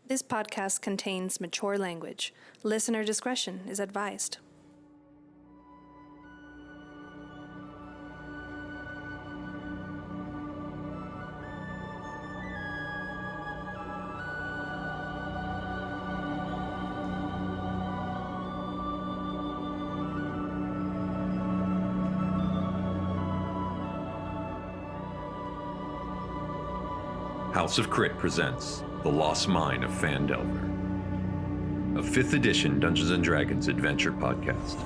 This podcast contains mature language. Listener discretion is advised. House of Crit presents The Lost Mine of Phandelver, a 5th edition Dungeons & Dragons adventure podcast.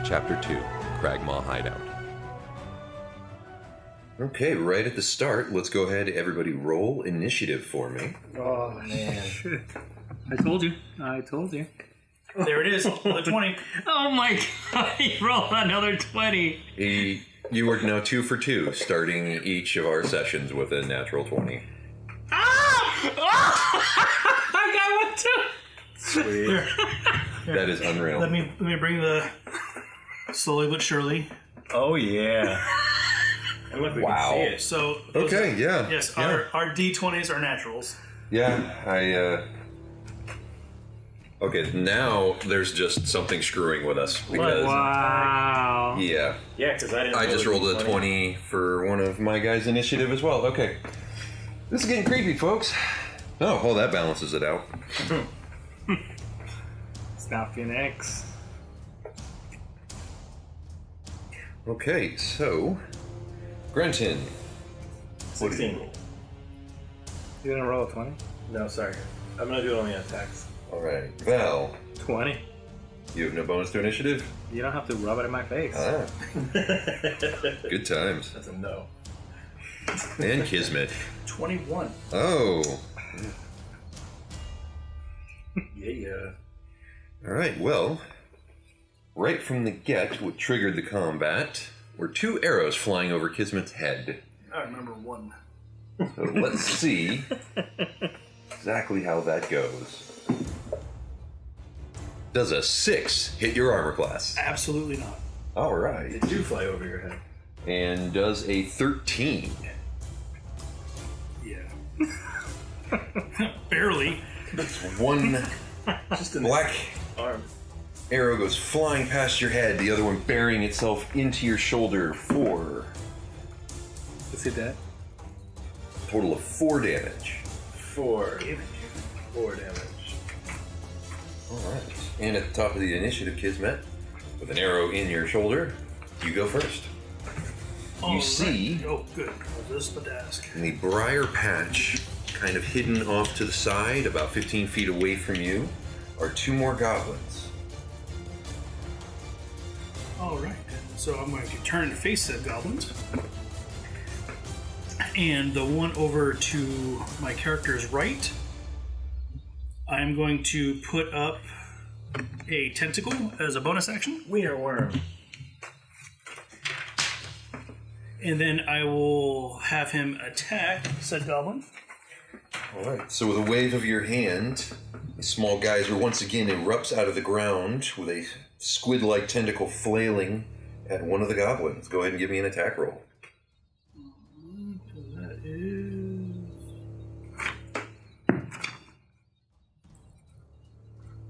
Chapter 2, Cragmaw Hideout. Okay, right at the start, let's go ahead, everybody roll initiative for me. Oh, man. I told you. There it is, another 20. Oh my god, he rolled another 20. You are now 2 for 2, starting each of our sessions with a natural 20. I got one too. Sweet. Here. That is unreal. Let me bring the slowly but surely. Oh, yeah. And look, we Wow. can see it. So Okay, yeah. Yes, yeah. our D20s are naturals. Yeah, Okay, now there's just something screwing with us. Because, Wow. Yeah. Yeah, because I just rolled a 20 for one of my guys' initiative as well. Okay. This is getting creepy, folks. Oh, well, that balances it out. Stop Phoenix. Okay, so... Grenton. 16. You gonna roll a 20? No, sorry. I'm going to do it on the attacks. Alright. Val, 20. you have no bonus to initiative? You don't have to rub it in my face. Ah, good times. That's a no. And Kismet. 21. Oh. Yeah. Alright, well, right from the get, what triggered the combat were 2 arrows flying over Kismet's head. I remember one. So let's see exactly how that goes. Does a 6 hit your armor class? Absolutely not. Alright. They do fly over your head. And does a 13? Yeah. Barely. One Just in black the arm. arrow goes flying past your head, the other one burying itself into your shoulder for Is he dead? a total of 4 damage. 4 damage. Alright. And at the top of the initiative, Kismet, with an arrow in your shoulder, you go first. Oh, You see- right. Oh, good. I was just about to ask. In the briar patch, kind of hidden off to the side, about 15 feet away from you, are 2 more goblins. All right. So I'm going to turn to face the goblins. And the one over to my character's right, I'm going to put up a tentacle as a bonus action. Wiener worm. And then I will have him attack said goblin. Alright, so with a wave of your hand, the small geyser once again erupts out of the ground with a squid-like tentacle flailing at one of the goblins. Go ahead and give me an attack roll. That is...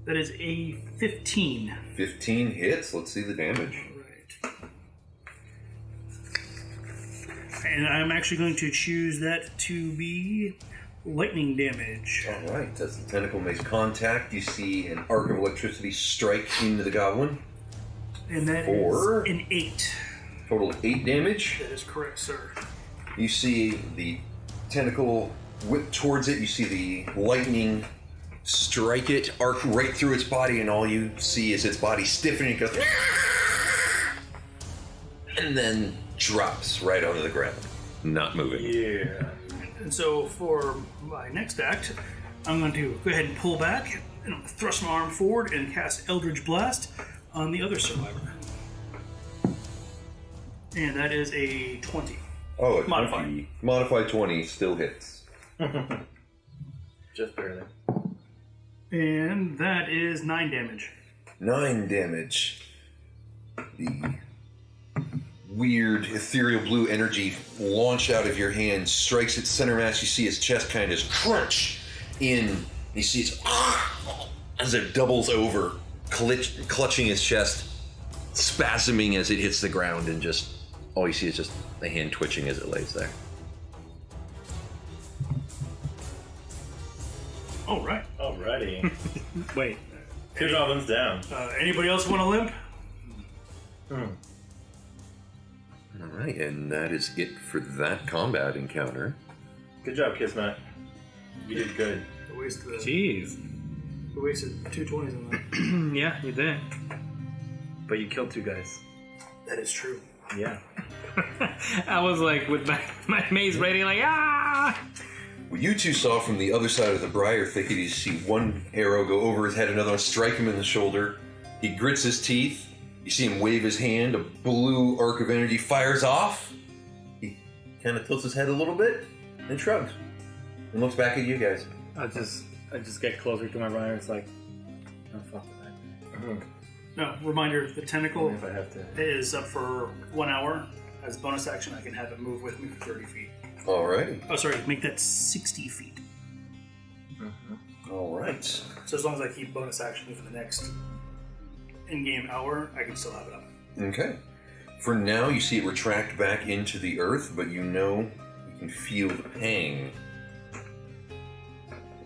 That is a 15. 15 hits. Let's see the damage. Right. And I'm actually going to choose that to be lightning damage. Alright, as the tentacle makes contact, you see an arc of electricity strike into the goblin. And that Four. is an 8. Total of 8 damage. That is correct, sir. You see the tentacle whip towards it. You see the lightning strike it, arc right through its body, and all you see is its body stiffening. It goes, and then drops right onto the ground, not moving. Yeah. And so for my next act, I'm going to go ahead and pull back, and I'm going to thrust my arm forward and cast Eldritch Blast on the other survivor. And that is a 20. Oh, a Modify. 20. Modify 20 still hits. Just barely. And that is 9 damage. 9 damage. The weird ethereal blue energy launch out of your hand, strikes its center mass. You see its chest kind of crunch in. You see its as it doubles over, clutching its chest, spasming as it hits the ground, and just all you see is just the hand twitching as it lays there. All right. Alrighty. Wait. 2 goblins down. Anybody else want to limp? All right, and that is it for that combat encounter. Good job, Kismet. You did good. We wasted, Jeez. we wasted 2 20s on that. Yeah, you did. But you killed 2 guys. That is true. Yeah. I was like with my mace ready, like, ah! What you two saw from the other side of the briar thicket, you see one arrow go over his head, another one strike him in the shoulder. He grits his teeth. You see him wave his hand. A blue arc of energy fires off. He kind of tilts his head a little bit and shrugs and looks back at you guys. I just get closer to my rider. It's like, oh fuck that. No, reminder, the tentacle If I have to. is up for 1 hour. As bonus action, I can have it move with me for 30 feet. Alrighty. Oh, sorry, make that 60 feet. Alright. So as long as I keep bonus action for the next in-game hour, I can still have it up. Okay. For now, you see it retract back into the earth, but you know you can feel the pang.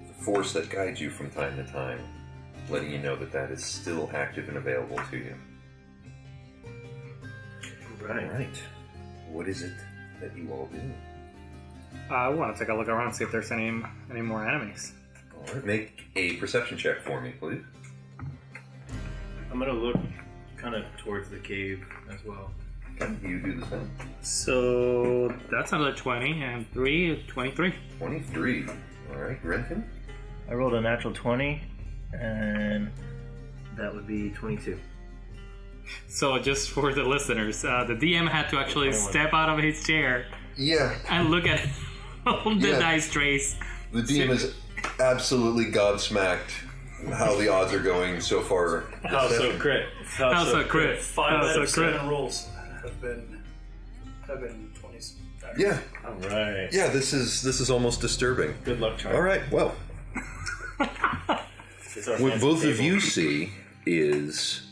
The force that guides you from time to time, letting you know that that is still active and available to you. Right. Alright. What is it that you all do? I want to take a look around, see if there's any more enemies. Alright, make a perception check for me, please. I'm gonna look kind of towards the cave as well. You do the same. So that's another 20, and 3 is 23. 23. Alright, Grenton? I rolled a natural 20, and that would be 22. So just for the listeners, the DM had to actually 21. step out of his chair Yeah. and look at all the Yeah. dice trays. The DM is absolutely gobsmacked how the odds are going so far. House of crit. How's a crit? 5 How's out a of crit? 7 rolls have been 20s. Yeah. Alright. Yeah, this is almost disturbing. Good luck, Charlie. Alright, well, It's our what fancy both of table. you see is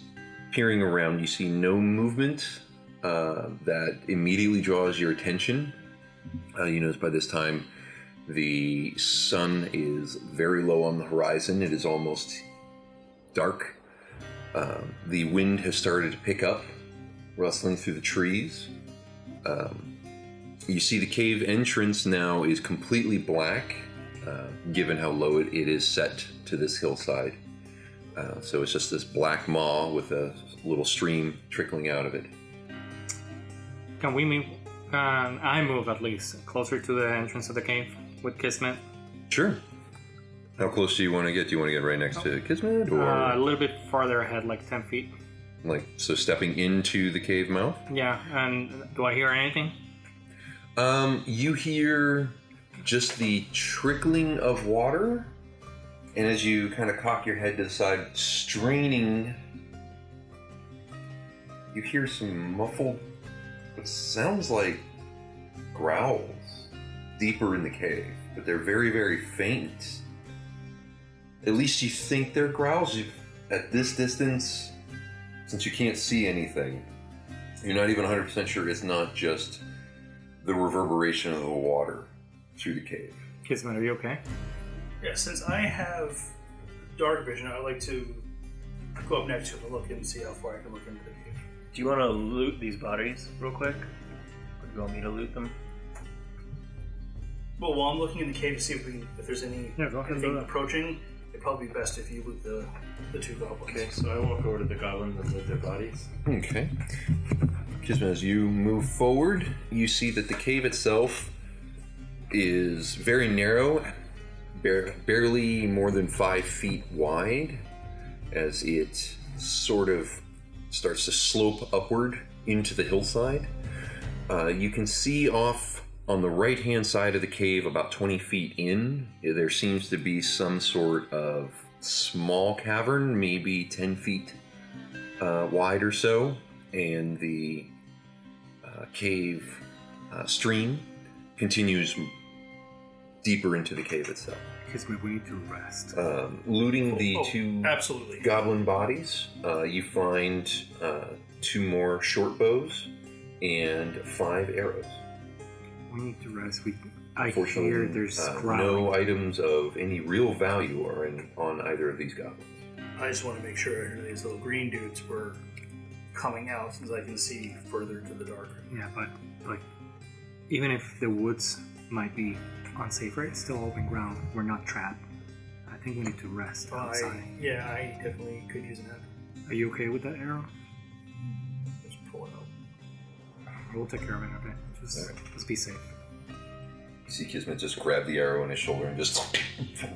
peering around, you see no movement that immediately draws your attention. You notice by this time the sun is very low on the horizon. It is almost dark. The wind has started to pick up, rustling through the trees. You see the cave entrance now is completely black, given how low it is set to this hillside. So it's just this black maw with a little stream trickling out of it. Can we move? Can I move at least closer to the entrance of the cave with Kismet? Sure. How close do you want to get? Do you want to get right next to Kismet, or A little bit farther ahead, like 10 feet. like so stepping into the cave mouth? Yeah, and do I hear anything? You hear just the trickling of water, and as you kind of cock your head to the side, straining, you hear some muffled, what sounds like growls deeper in the cave, but they're very, very faint. At least you think they're growls. At this distance, since you can't see anything, you're not even 100% sure it's not just the reverberation of the water through the cave. Kismet, are you okay? Yeah, since I have dark vision, I like to go up next to it and look and see how far I can look into the cave. Do you want to loot these bodies real quick? Or do you want me to loot them? Well, while I'm looking in the cave to see if there's any Yeah, go ahead and do anything that. approaching, it'd probably be best if you loot the 2 goblins. Okay, so I walk over to the goblins and loot their bodies. Okay. Kismet, as you move forward, you see that the cave itself is very narrow, barely more than 5 feet wide, as it sort of starts to slope upward into the hillside. You can see off on the right-hand side of the cave, about 20 feet in, there seems to be some sort of small cavern, maybe 10 feet wide or so, and the cave stream continues deeper into the cave itself. Kismet, we need to rest. Looting the two absolutely. goblin bodies, you find 2 more short bows and 5 arrows. We need to rest. I Unfortunately, hear there's no growling. items of any real value are on either of these goblins. I just want to make sure these little green dudes were coming out, since I can see further to the dark. Yeah, but like, even if the woods might be unsafe, right? It's still open ground. We're not trapped. I think we need to rest outside. I definitely could use a nap. Are you okay with that arrow? Just pull it out. We'll take care of it. Okay, just let's be safe. You see Kismet just grab the arrow on his shoulder and just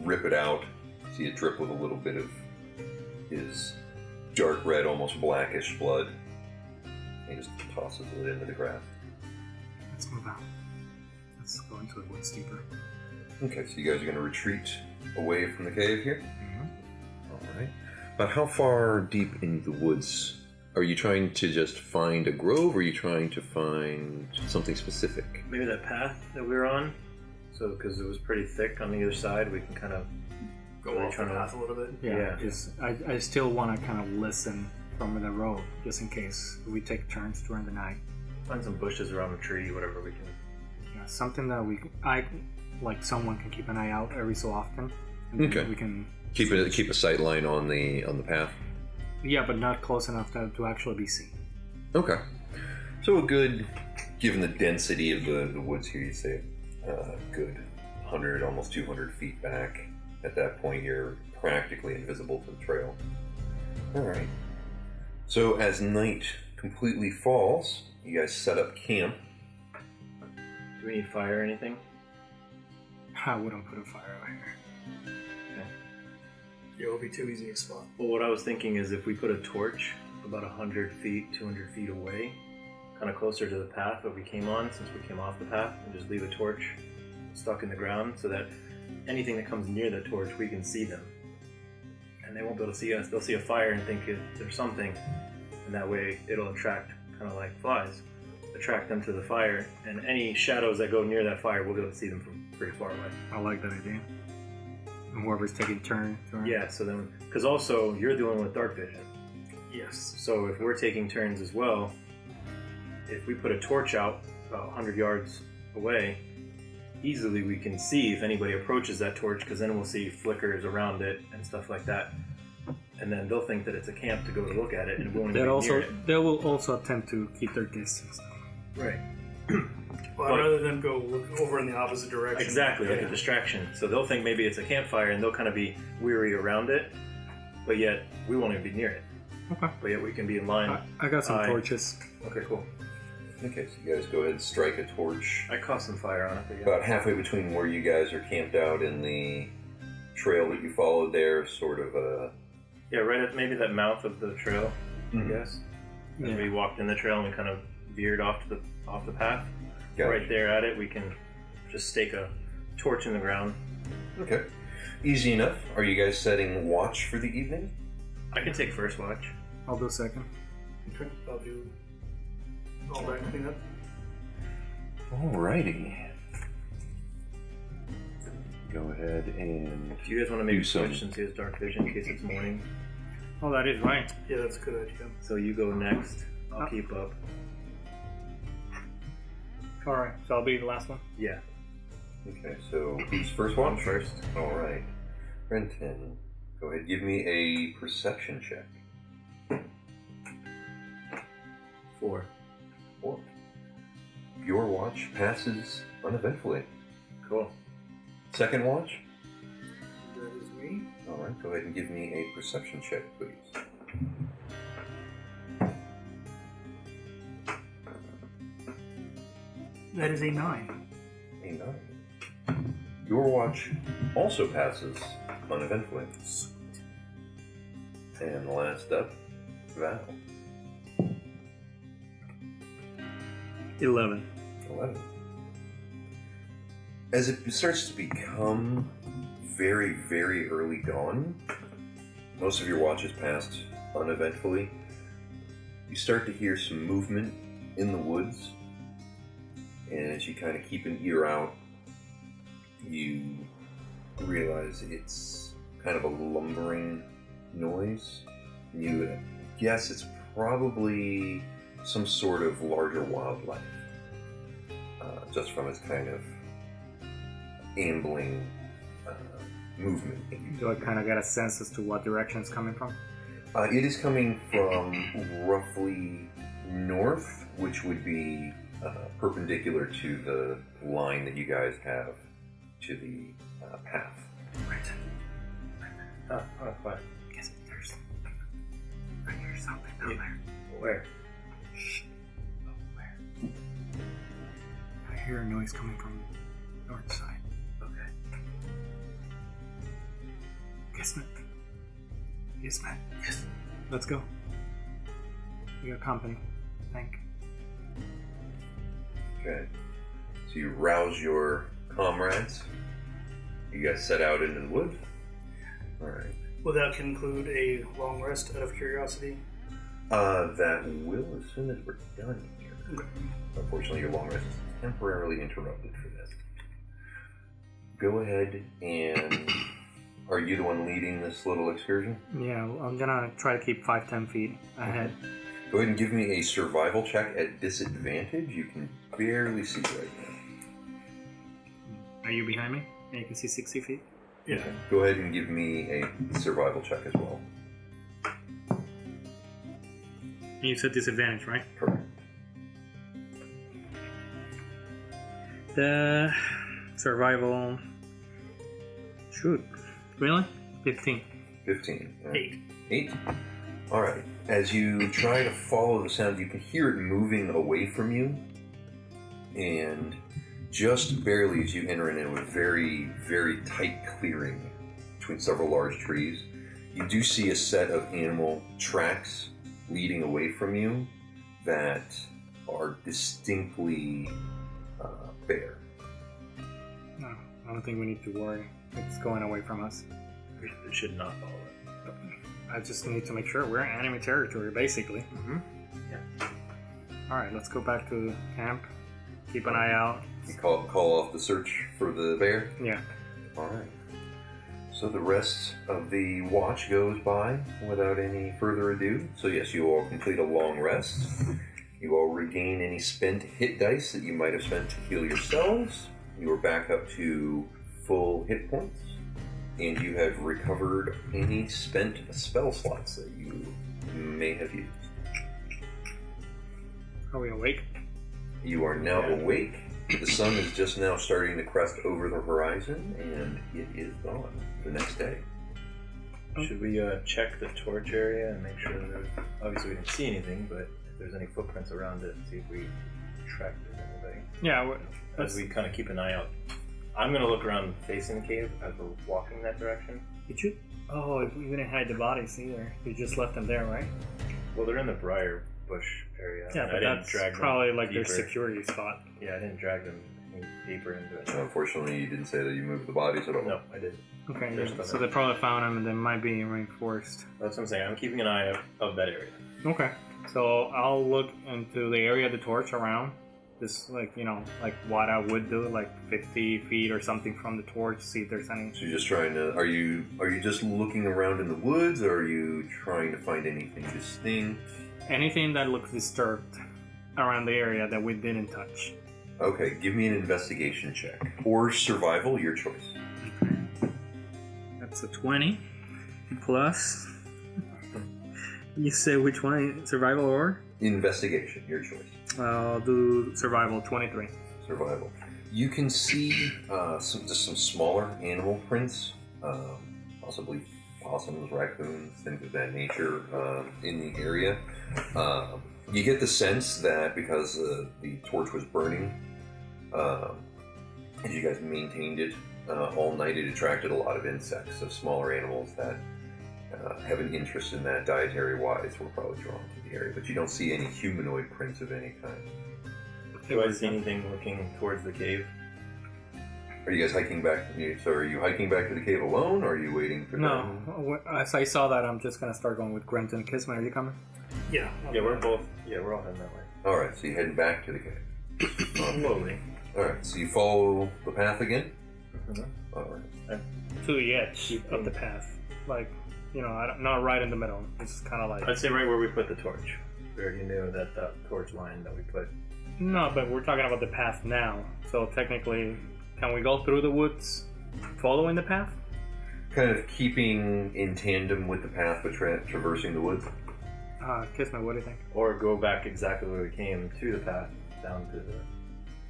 rip it out. See it drip with a little bit of his dark red, almost blackish blood. He just tosses it into the grass. Let's move out. Let's go into the woods deeper. Okay, so you guys are going to retreat away from the cave here? Mm-hmm. All right. But how far deep into the woods? Are you trying to just find a grove, or are you trying to find something specific? Maybe that path that we were on. So, because it was pretty thick on the other side, we can kind of Go off the path a little bit. Yeah, Yeah. I still want to kind of listen from the road, just in case we take turns during the night. find some bushes around the tree, whatever we can. Yeah, something that like someone can keep an eye out every so often. And then Okay. we can Keep a sight line on the path. Yeah, but not close enough to actually be seen. Okay. So a good, given the density of the woods here, you'd say good 100, almost 200 feet back. At that point, you're practically invisible to the trail. All right. So as night completely falls, you guys set up camp. Do we need fire or anything? I wouldn't put a fire over here. It will be too easy a spot. Well, what I was thinking is if we put a torch about 100 feet, 200 feet away, kind of closer to the path that we came on, since we came off the path, and just leave a torch stuck in the ground so that anything that comes near the torch, we can see them. And they won't be able to see us. They'll see a fire and think there's something, and that way it'll attract, kind of like flies, attract them to the fire, and any shadows that go near that fire, we'll be able to see them from pretty far away. I like that idea. And whoever's taking turn. Yeah, so then, because also you're the one with dark vision. Yes. So if we're taking turns as well, if we put a torch out about 100 yards away, easily we can see if anybody approaches that torch, because then we'll see flickers around it and stuff like that. And then they'll think that it's a camp to go to look at it, and we won't even be near it. They will also attempt to keep their distance. Right. Well, I'd rather them go look over in the opposite direction. Exactly, like a distraction. So they'll think maybe it's a campfire, and they'll kind of be weary around it, but yet we won't even be near it. Okay. But yet we can be in line. I got some torches. Okay, cool. Okay, so you guys go ahead and strike a torch. I caught some fire on it, but yeah. About halfway between where you guys are camped out and the trail that you followed there, sort of a... Yeah, right at maybe that mouth of the trail, Mhm. I guess. As Yeah. we walked in the trail and we kind of veered off the path. Gotcha. Right there at it, we can just stake a torch in the ground. Okay. Easy enough. Are you guys setting watch for the evening? I can take first watch. I'll do second. Okay, I'll do all that cleanup. Alrighty. Go ahead and... Do you guys want to maybe Do some- switch since he has dark vision in case it's morning? Oh, that is right. Yeah, that's a good idea. So you go next. I'll Oh. keep up. All right, so I'll be the last one. Yeah. Okay, so who's first I'm watch? first. Alright. Grenton, go ahead, give me a perception check. 4. 4. Your watch passes uneventfully. Cool. Second watch? That is me. Alright, go ahead and give me a perception check, please. That is a 9. A 9. Your watch also passes uneventfully. And last up, Val. 11. 11. As it starts to become very, very early dawn, most of your watch has passed uneventfully. You start to hear some movement in the woods, and as you kind of keep an ear out, you realize it's kind of a lumbering noise. You guess it's probably some sort of larger wildlife, just from its kind of ambling movement. Do I kind of get a sense as to what direction it's coming from? It is coming from roughly north, which would be perpendicular to the line that you guys have to the path. Right. What? Guess there's something down there. Where? Shh. Oh, where? I hear a noise coming from the north side. Okay. Kismet. Yes. Let's go. We got company. Thank. Okay. So you rouse your comrades. You guys set out into the wood. All right. Will that conclude a long rest out of curiosity? That will as soon as we're done here. Okay. Unfortunately, your long rest is temporarily interrupted for this. Go ahead and... Are you the one leading this little excursion? Yeah, I'm gonna try to keep 5-10 feet ahead. Go ahead and give me a survival check at disadvantage. You can barely see right now. Are you behind me? And you can see 60 feet? Yeah. Okay. Go ahead and give me a survival check as well. You said disadvantage, right? Correct. The survival... Shoot. Really? 15. 15. 8. 8? Alright. As you try to follow the sound, you can hear it moving away from you. And just barely as you enter into a very, very tight clearing between several large trees, you do see a set of animal tracks leading away from you that are distinctly bare. No, I don't think we need to worry. It's going away from us. We should not follow it. I just need to make sure we're in enemy territory, basically. Mm-hmm. Yeah. Alright, let's go back to camp. Keep an eye out. You call off the search for the bear? Yeah. Alright. So the rest of the watch goes by without any further ado. So yes, you all complete a long rest. You all regain any spent hit dice that you might have spent to heal yourselves. You are back up to full hit points. And you have recovered any spent spell slots that you may have used. Are we awake? You are now awake. The sun is just now starting to crest over the horizon, and it is dawn the next day. Should we check the torch area and make sure that obviously we didn't see anything, but if there's any footprints around it, see if we track anybody. Yeah, As we kind of keep an eye out. I'm going to look around facing the cave as we're walking that direction. Did you? Oh, we didn't hide the bodies either. You just left them there, right? Well, they're in the briar bush area. Yeah, and but I didn't that's drag them probably like their deeper. security spot. Yeah, I didn't drag them any deeper into it. Unfortunately, you didn't say that you moved the bodies at all. No, I didn't. Okay, They're yeah. still So there. they probably found them and they might be reinforced. That's what I'm saying. I'm keeping an eye out of that area. Okay, so I'll look into the area of the torch around. Just like, like what I would do, like 50 feet or something from the torch, see if there's any. So you're just trying to. Are you just looking around in the woods, or are you trying to find anything distinct? Anything that looks disturbed around the area that we didn't touch. Okay, give me an investigation check or survival, your choice. That's a 20 plus. You say which one? Survival or? Investigation, your choice. I'll do survival 23. Survival. You can see some smaller animal prints, possibly possums, raccoons, things of that nature in the area. You get the sense that because the torch was burning, and you guys maintained it all night, it attracted a lot of insects, so smaller animals that have an interest in that dietary-wise were probably drawn to the area. But you don't see any humanoid prints of any kind. Do I see anything looking towards the cave? Are you guys hiking back? So are you hiking back to the cave alone, or are you waiting for them? No, as I saw that, I'm just gonna start going with Grenton. Kismet, are you coming? Yeah. Yeah, we're both. Yeah, we're all heading that way. All right, so you're heading back to the cave. Slowly. All right, so you follow the path again. Mhm. All right. To the edge of the path, like not right in the middle. It's kind of like I'd say right where we put the torch. We already knew that torch line that we put. no, but we're talking about the path now. So technically, can we go through the woods, following the path? Kind of keeping in tandem with the path, but traversing the woods. Kismet, what do you think? Or go back exactly where we came to the path, down to the...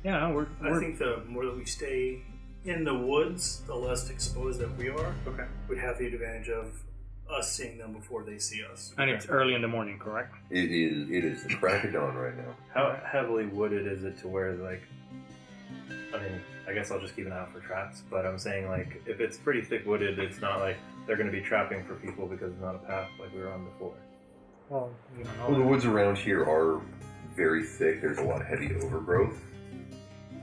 Yeah, I think the more that we stay in the woods, the less exposed that we are. Okay. We'd have the advantage of us seeing them before they see us. And it's early in the morning, correct? It is the crack of dawn right now. How heavily wooded is it to where, like... I mean, I guess I'll just keep an eye out for traps, but I'm saying, like, if it's pretty thick wooded, it's not like they're going to be trapping for people because it's not a path like we were on before. Well, Well, the woods around here are very thick. There's a lot of heavy overgrowth.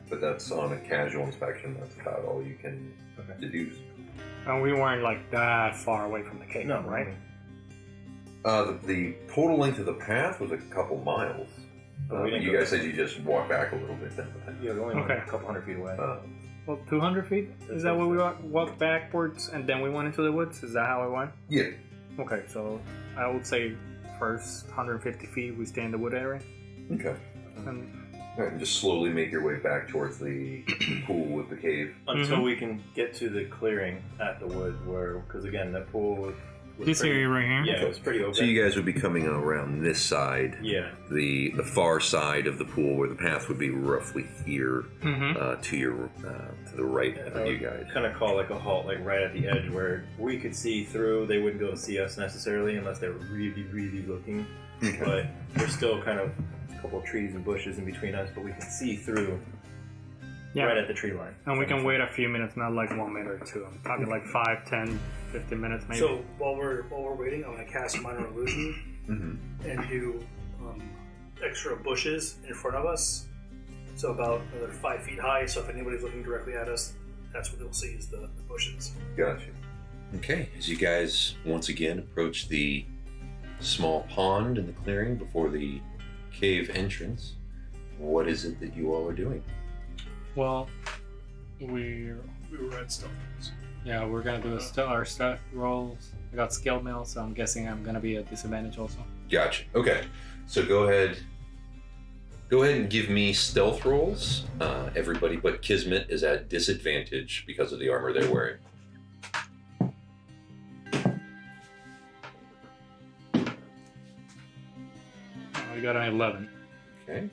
But that's on a casual inspection. That's about all you can deduce. And we weren't like that far away from the cave, No, right? The total length of the path was a couple miles. But we didn't you go guys that said you just walked back a little bit then. Yeah, we only went Okay. a couple hundred feet away. Well, 200 feet? That's Is that what where we I'm walked backwards and then we went into the woods? Is that how it went? Yeah. Okay, so I would say first 150 feet we stay in the wood area. Okay. And All right, and just slowly make your way back towards the pool with the cave. Until we can get to the clearing at the wood, where, because again, that pool was this pretty, area right here? Yeah, it was pretty open. So you guys would be coming around this side. Yeah. The far side of the pool, where the path would be roughly here, Mm-hmm. to the right of you guys. Kind of call like a halt, like right at the edge where we could see through. They wouldn't be able to see us necessarily unless they were really, really looking. Okay. But there's still kind of a couple of trees and bushes in between us, but we can see through right at the tree line. And we can wait a few minutes, not like 1 minute or two. I'm talking like 5, 10, 15 minutes maybe. So while we're waiting, I'm going to cast minor illusion and do extra bushes in front of us. So about another 5 feet high. So if anybody's looking directly at us, that's what they'll see is the bushes. Gotcha. Okay, as you guys once again approach the small pond in the clearing before the cave entrance, what is it that you all are doing? Well, We were at stealth. we're gonna do our stat rolls. I got skill mail, so I'm guessing I'm gonna be at disadvantage also. Gotcha. Okay, so go ahead and give me stealth rolls. Everybody but Kismet is at disadvantage because of the armor they're wearing. I got an 11. Okay.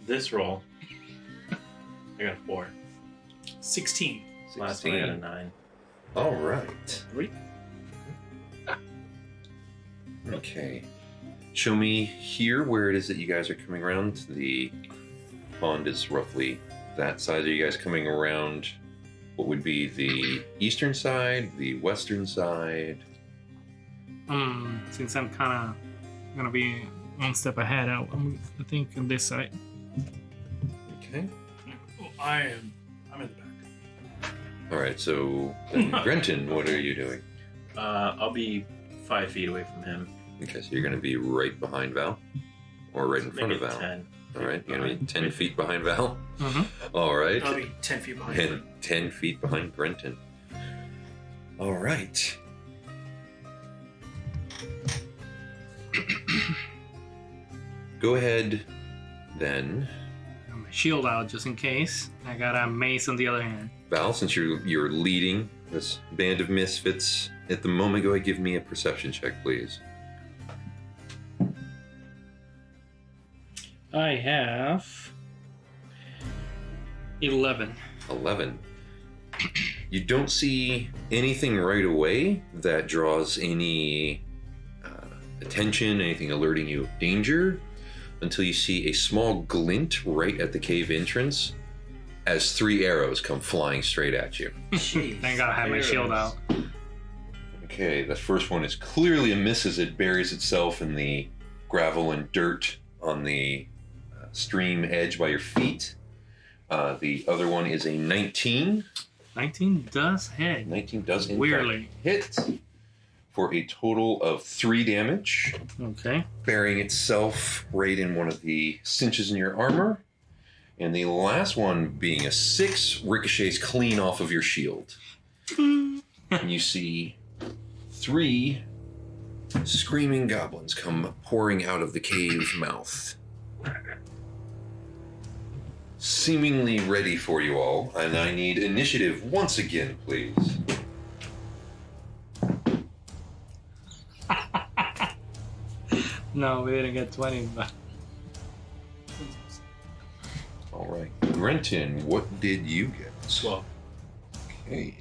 This roll, I got a 4. 16. Last one I got a 9. All right. 3. Okay. Show me here where it is that you guys are coming around. The pond is roughly that size. Are you guys coming around what would be the eastern side, the western side? Since I'm kind of gonna be one step ahead, I think on this side. Okay. Oh, I'm in the back. All right. So, then, Grenton, what are you doing? I'll be 5 feet away from him. Okay, so you're going to be right behind Val, or right in front Maybe of Val. 10. All right, you're going to be 10 feet behind Val. Mm-hmm. All right. I'll be 10 feet behind And him. 10 feet behind Grenton. All right. Go ahead, then, Got my shield out just in case. I got a mace on the other hand. Val. Since you're leading this band of misfits at the moment, go ahead, give me a perception check, please. I have 11. 11. You don't see anything right away that draws any attention, anything alerting you of danger, until you see a small glint right at the cave entrance as 3 arrows come flying straight at you. Thank God I have my shield out. Okay, the first one is clearly a miss as it buries itself in the gravel and dirt on the stream edge by your feet. The other one is a 19. 19 does hit. 19 does in Weirdly fact hit for a total of 3 damage, Okay. burying itself right in one of the cinches in your armor. And the last one being a 6 ricochets clean off of your shield. And you see 3 screaming goblins come pouring out of the cave mouth. Seemingly ready for you all, and I need initiative once again, please. No, we didn't get 20, but All right. Grenton, what did you get? 12. Okay.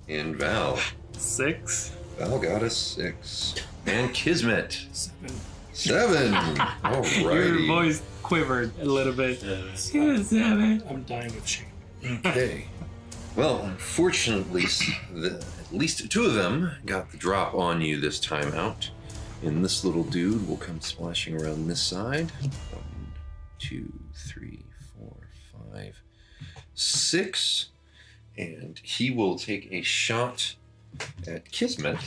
And Val. 6. Val got a 6. And Kismet. 7. 7. Your Alrighty. voice quivered a little bit. Yeah. 7. I'm dying of shame. Okay. Well, unfortunately, at least 2 of them got the drop on you this time out. And this little dude will come splashing around this side. 1, 2, 3, 4, 5, 6. And he will take a shot at Kismet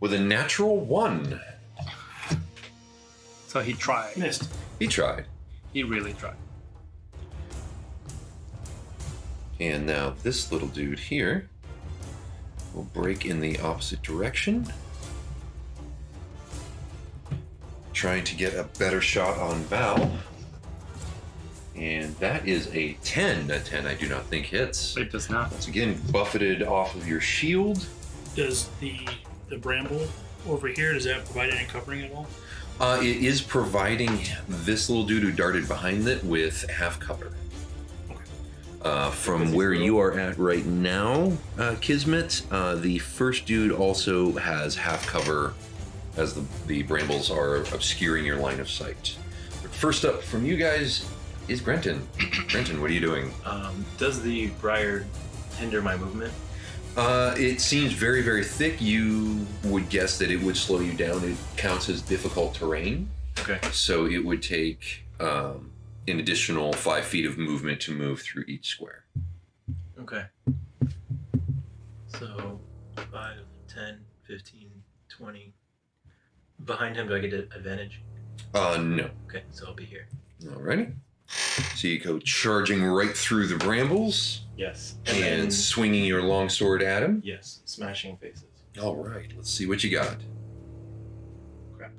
with a natural 1. So he tried. Missed. He tried. He really tried. And now this little dude here will break in the opposite direction, trying to get a better shot on Val. And that is a 10. A 10 I do not think hits. It does not. Once again, buffeted off of your shield. Does the bramble over here, does that provide any covering at all? It is providing this little dude who darted behind it with half cover. From where you are at right now, Kismet, the first dude also has half cover as the brambles are obscuring your line of sight. But first up from you guys is Grenton. Grenton, what are you doing? Does the briar hinder my movement? It seems very, very thick. You would guess that it would slow you down. It counts as difficult terrain. Okay. So it would take an additional 5 feet of movement to move through each square. Okay. So 5, 10, 15, 20. Behind him, do I get an advantage? No. Okay, so I'll be here. Alrighty. So you go charging right through the brambles Yes. and then- swinging your longsword at him. Yes, smashing faces. Alright, let's see what you got. Crap.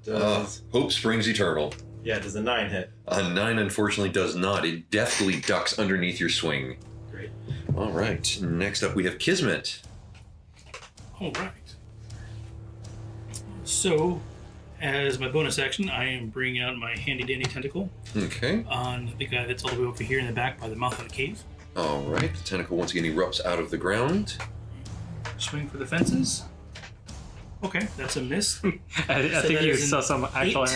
Does Hope springs eternal. does a 9 hit? A 9 unfortunately does not. It deftly ducks underneath your swing. Great. Alright, next up we have Kismet. All right. So, as my bonus action, I am bringing out my handy-dandy tentacle Okay. on the guy that's all the way over here in the back by the mouth of the cave. Alright, the tentacle once again erupts out of the ground. Swing for the fences. Okay, that's a miss. I So think that you is an saw some actual 8.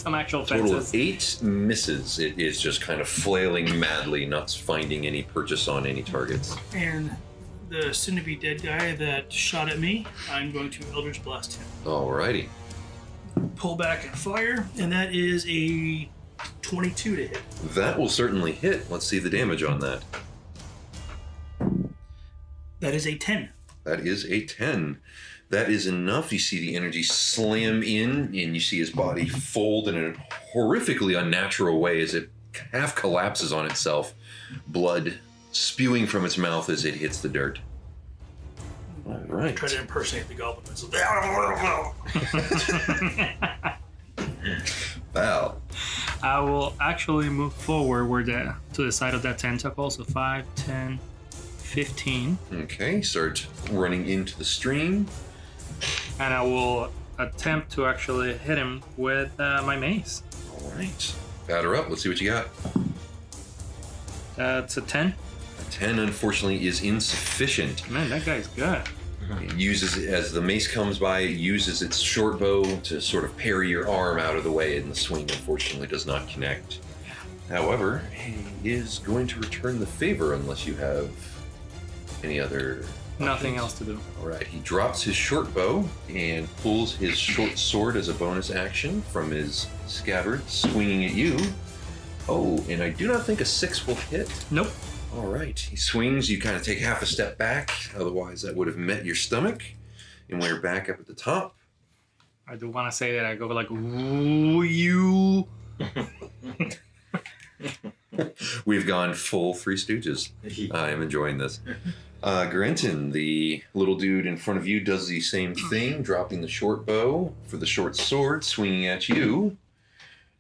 Total fences. of 8 misses. It is just kind of flailing madly, not finding any purchase on any targets. And the soon-to-be dead guy that shot at me, I'm going to Eldritch Blast him. Alrighty. Pull back and fire, and that is a 22 to hit. That will certainly hit. Let's see the damage on that. That is a 10. That is a 10. That is enough. You see the energy slam in, and you see his body fold in a horrifically unnatural way as it half collapses on itself, blood spewing from its mouth as it hits the dirt. All right. Try to impersonate the goblin. So, Val. I will actually move forward to the side of that tentacle. So 5, 10, 15. Okay, start running into the stream. And I will attempt to actually hit him with my mace. All right. Batter up. Let's see what you got. It's a 10. A 10, unfortunately, is insufficient. Man, that guy's good. It uses, as the mace comes by, it uses its short bow to sort of parry your arm out of the way, and the swing, unfortunately, does not connect. However, he is going to return the favor unless you have any other Nothing else to do. All right, he drops his short bow and pulls his short sword as a bonus action from his scabbard, swinging at you. Oh, and I do not think a 6 will hit. Nope. All right, he swings. You kind of take half a step back. Otherwise, that would have met your stomach. And we're back up at the top. I do want to say that I go like, ooh, you. We've gone full Three Stooges. I am enjoying this. Grenton, the little dude in front of you, does the same thing, dropping the short bow for the short sword, swinging at you.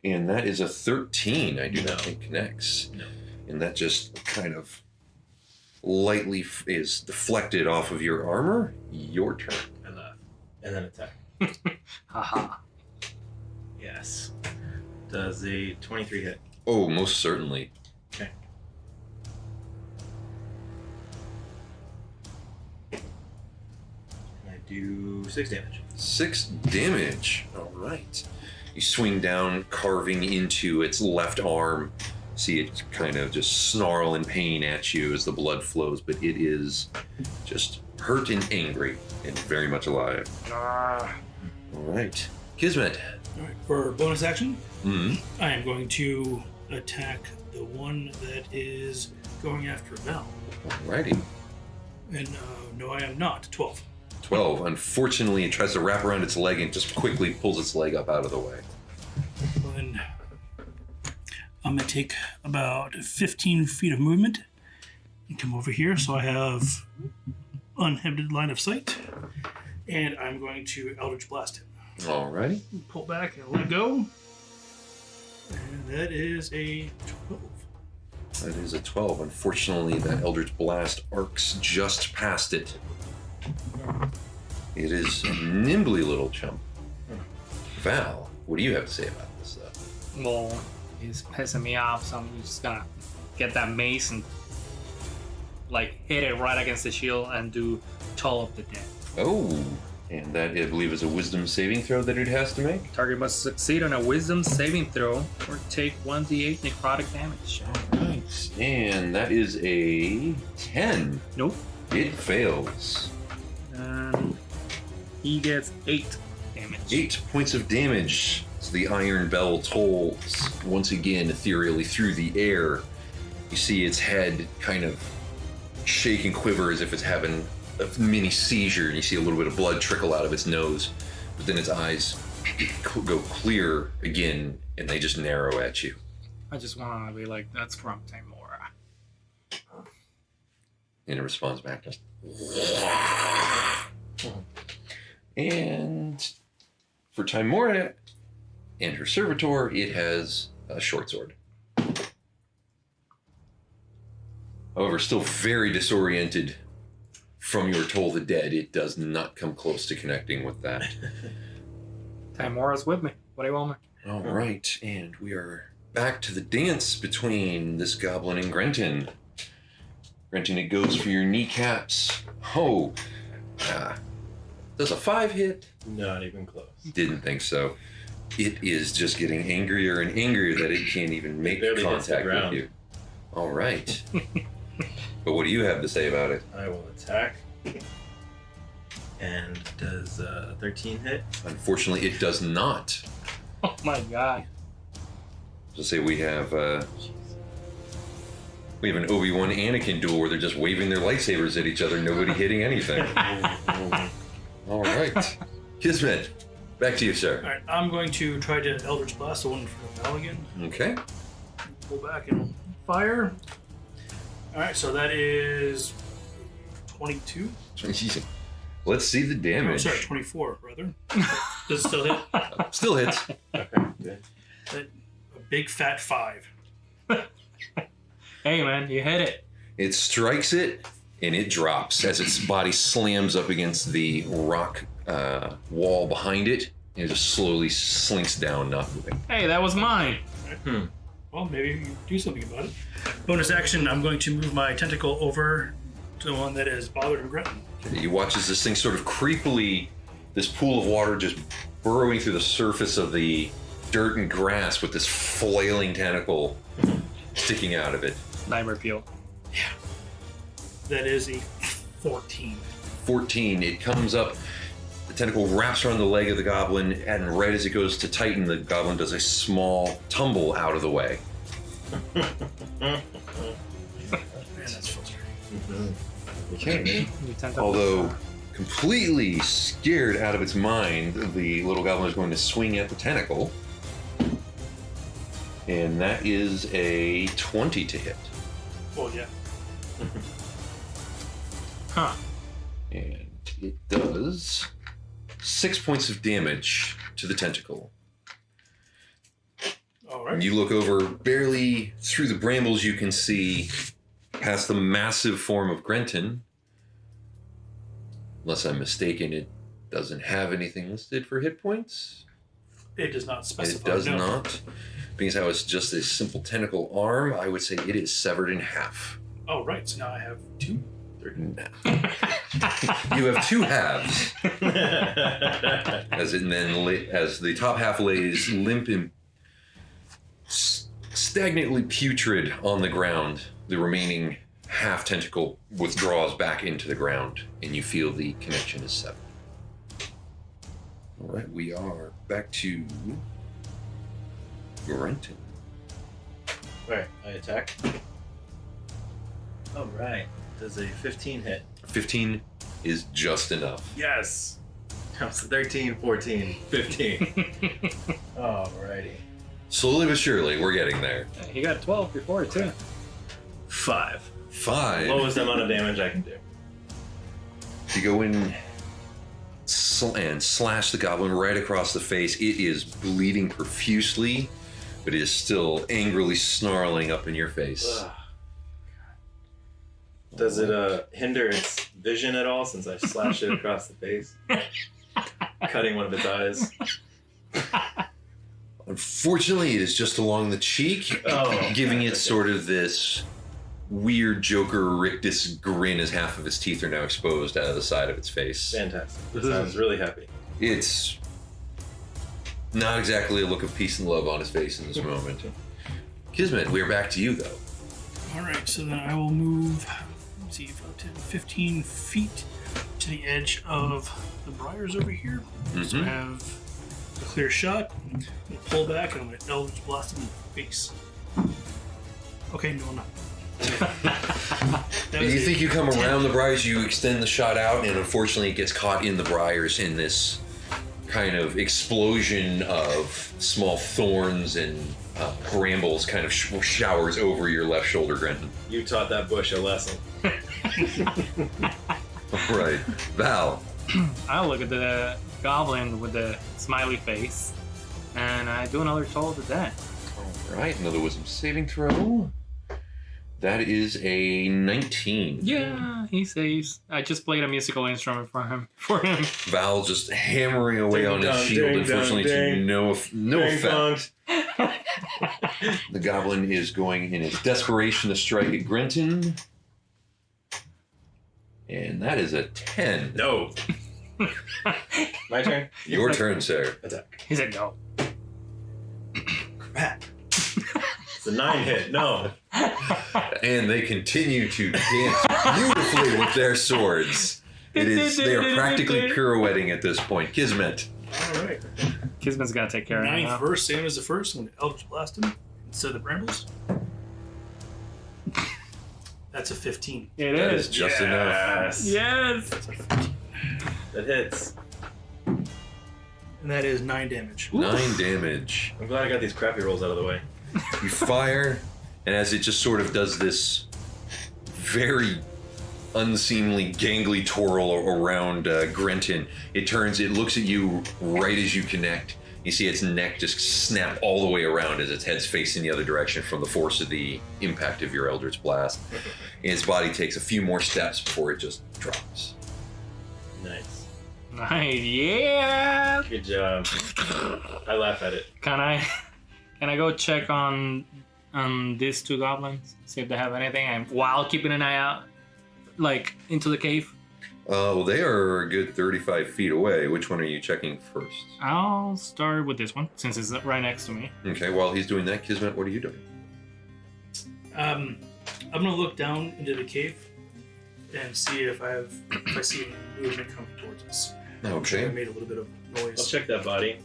And that is a 13. I do not think connects. No. And that just kind of lightly is deflected off of your armor. Your turn. I laugh. And then attack. Haha. Yes. Does a 23 hit? Oh, most certainly. Okay. I do 6 damage. 6 damage. All right. You swing down, carving into its left arm. See it kind of just snarl in pain at you as the blood flows, but it is just hurt and angry and very much alive. All right. Kismet. All right, for bonus action, Mm-hmm. I am going to attack the one that is going after Val. Alrighty. And no, I am not. 12. 12. Unfortunately, it tries to wrap around its leg and just quickly pulls its leg up out of the way. Well, then I'm going to take about 15 feet of movement and come over here. So I have uninhibited line of sight. And I'm going to Eldritch Blast him. Alrighty. Pull back and let go. And that is a 12. That is a 12. Unfortunately, that Eldritch Blast arcs just past it. It is a nimbly little chump. Val, what do you have to say about this, though? Well, he's pissing me off, so I'm just gonna get that mace and like hit it right against the shield and do Toll of the Dead. Oh, and that, I believe, is a wisdom saving throw that it has to make. Target must succeed on a wisdom saving throw or take 1d8 necrotic damage. Right. And that is a 10. Nope. It fails. And he gets 8 damage. 8 points of damage. So the iron bell tolls once again ethereally through the air. You see its head kind of shake and quiver as if it's having a mini seizure, and you see a little bit of blood trickle out of its nose. But then its eyes go clear again, and they just narrow at you. I just want to be like, that's from Timora. And it responds back to and for Timora and her servitor, it has a short sword. However, still very disoriented from your Toll the Dead, it does not come close to connecting with that. Timora's with me. What do you want me? All right, and we are back to the dance between this goblin and Grenton. Grenton, it goes for your kneecaps. Oh, does a 5 hit? Not even close. Didn't think so. It is just getting angrier and angrier that it can't even make Barely hits the contact with ground. you. All right. But what do you have to say about it? I will attack. And does 13 hit? Unfortunately, it does not. Oh my god. So say we have an Obi-Wan Anakin duel where they're just waving their lightsabers at each other, nobody hitting anything. All right. Kismet, back to you, sir. Alright, I'm going to try to Eldritch Blast the one in front of Val again. Okay. Pull back and fire. Alright, so that is 22. Let's see the Oh, damage. sorry, 24, rather. Does it still hit? Still hits. Okay, good. A big fat 5. Hey man, you hit it. It strikes it, and it drops as its body slams up against the rock wall behind it, and it just slowly slinks down, not moving. Hey, that was mine. Well, maybe you can do something about it. Bonus action, I'm going to move my tentacle over to the one that is bothering Grenton. You watch as this thing sort of creepily, this pool of water just burrowing through the surface of the dirt and grass with this flailing tentacle sticking out of it. Nightmare fuel. That is a 14. 14. It comes up. The tentacle wraps around the leg of the goblin, and right as it goes to tighten, the goblin does a small tumble out of the way. Man, that's frustrating. Okay. You tend to- Although completely scared out of its mind, the little goblin is going to swing at the tentacle. And that is a 20 to hit. Well, yeah. Huh. And it does 6 points of damage to the tentacle. All When right. you look over, barely through the brambles, you can see past the massive form of Grenton. Unless I'm mistaken, it doesn't have anything listed for hit points. It does not specify. It does no. not. Being as how it's just a simple tentacle arm, I would say it is severed in half. Oh, right. So now I have 2. You have 2 halves. As the top half lays limp and stagnantly putrid on the ground, the remaining half tentacle withdraws back into the ground, and you feel the connection is severed. All right, we are back to Grenton. Alright, I attack. Alright. Does a 15 hit? 15 is just enough. Yes! That was 13, 14, 15. Alrighty. Slowly but surely, we're getting there. He got 12 before, too. 5. 5. Lowest amount of damage I can do. You go in and slash the goblin right across the face. It is bleeding profusely, but it is still angrily snarling up in your face. Ugh. Does it hinder its vision at all since I slashed it across the face? Cutting one of its eyes. Unfortunately, it is just along the cheek, giving it sort of this weird Joker rictus grin as half of its teeth are now exposed out of the side of its face. Fantastic. It sounds really happy. It's not exactly a look of peace and love on his face in this moment. Kismet, we're back to you, though. All right. So then I will move, let's see, 15 feet to the edge of the briars over here. So I have a clear shot. I'm going to pull back and I'm going to Eldritch Blast him in the face. Okay, no, I'm not. That was You it. think you come around the briars, you extend the shot out, and unfortunately it gets caught in the briars in this kind of explosion of small thorns and brambles kind of showers over your left shoulder, Grenton. You taught that bush a lesson. All right. Val. I look at the goblin with the smiley face, and I do another toll to that. All right, another wisdom saving throw. That is a 19. Yeah, he saves. I just played a musical instrument for him. Val just hammering away Ding on his dong, shield, ding unfortunately dong, to ding. no Ding effect. dong. The goblin is going in its desperation to strike at Grenton. And that is a 10. No. My turn? Your turn, sir. Attack. He said no. It's a 9 hit. No. And they continue to dance beautifully with their swords. They are practically pirouetting at this point. Kismet. All right. Kismet's got to take care of him Ninth now. verse, same as the first. I'm going to Eldritch Blast him instead of the brambles. That's a 15. It That is. is just enough. Yes. That hits. And that is 9 damage. 9 damage. I'm glad I got these crappy rolls out of the way. You fire, and as it just sort of does this very unseemly gangly twirl around Grenton, it looks at you right as you connect. You see its neck just snap all the way around as its head's facing the other direction from the force of the impact of your Eldritch Blast. And its body takes a few more steps before it just drops. Nice. Nice. Yeah. Good job. I laugh at it. Can I go check on these 2 goblins? See if they have anything, and while keeping an eye out, like into the cave. Well, they are a good 35 feet away. Which one are you checking first? I'll start with this one since it's right next to me. Okay, while he's doing that, Kismet, what are you doing? I'm going to look down into the cave and see if I see any movement coming towards us. I Okay. made a little bit of noise. I'll check that body,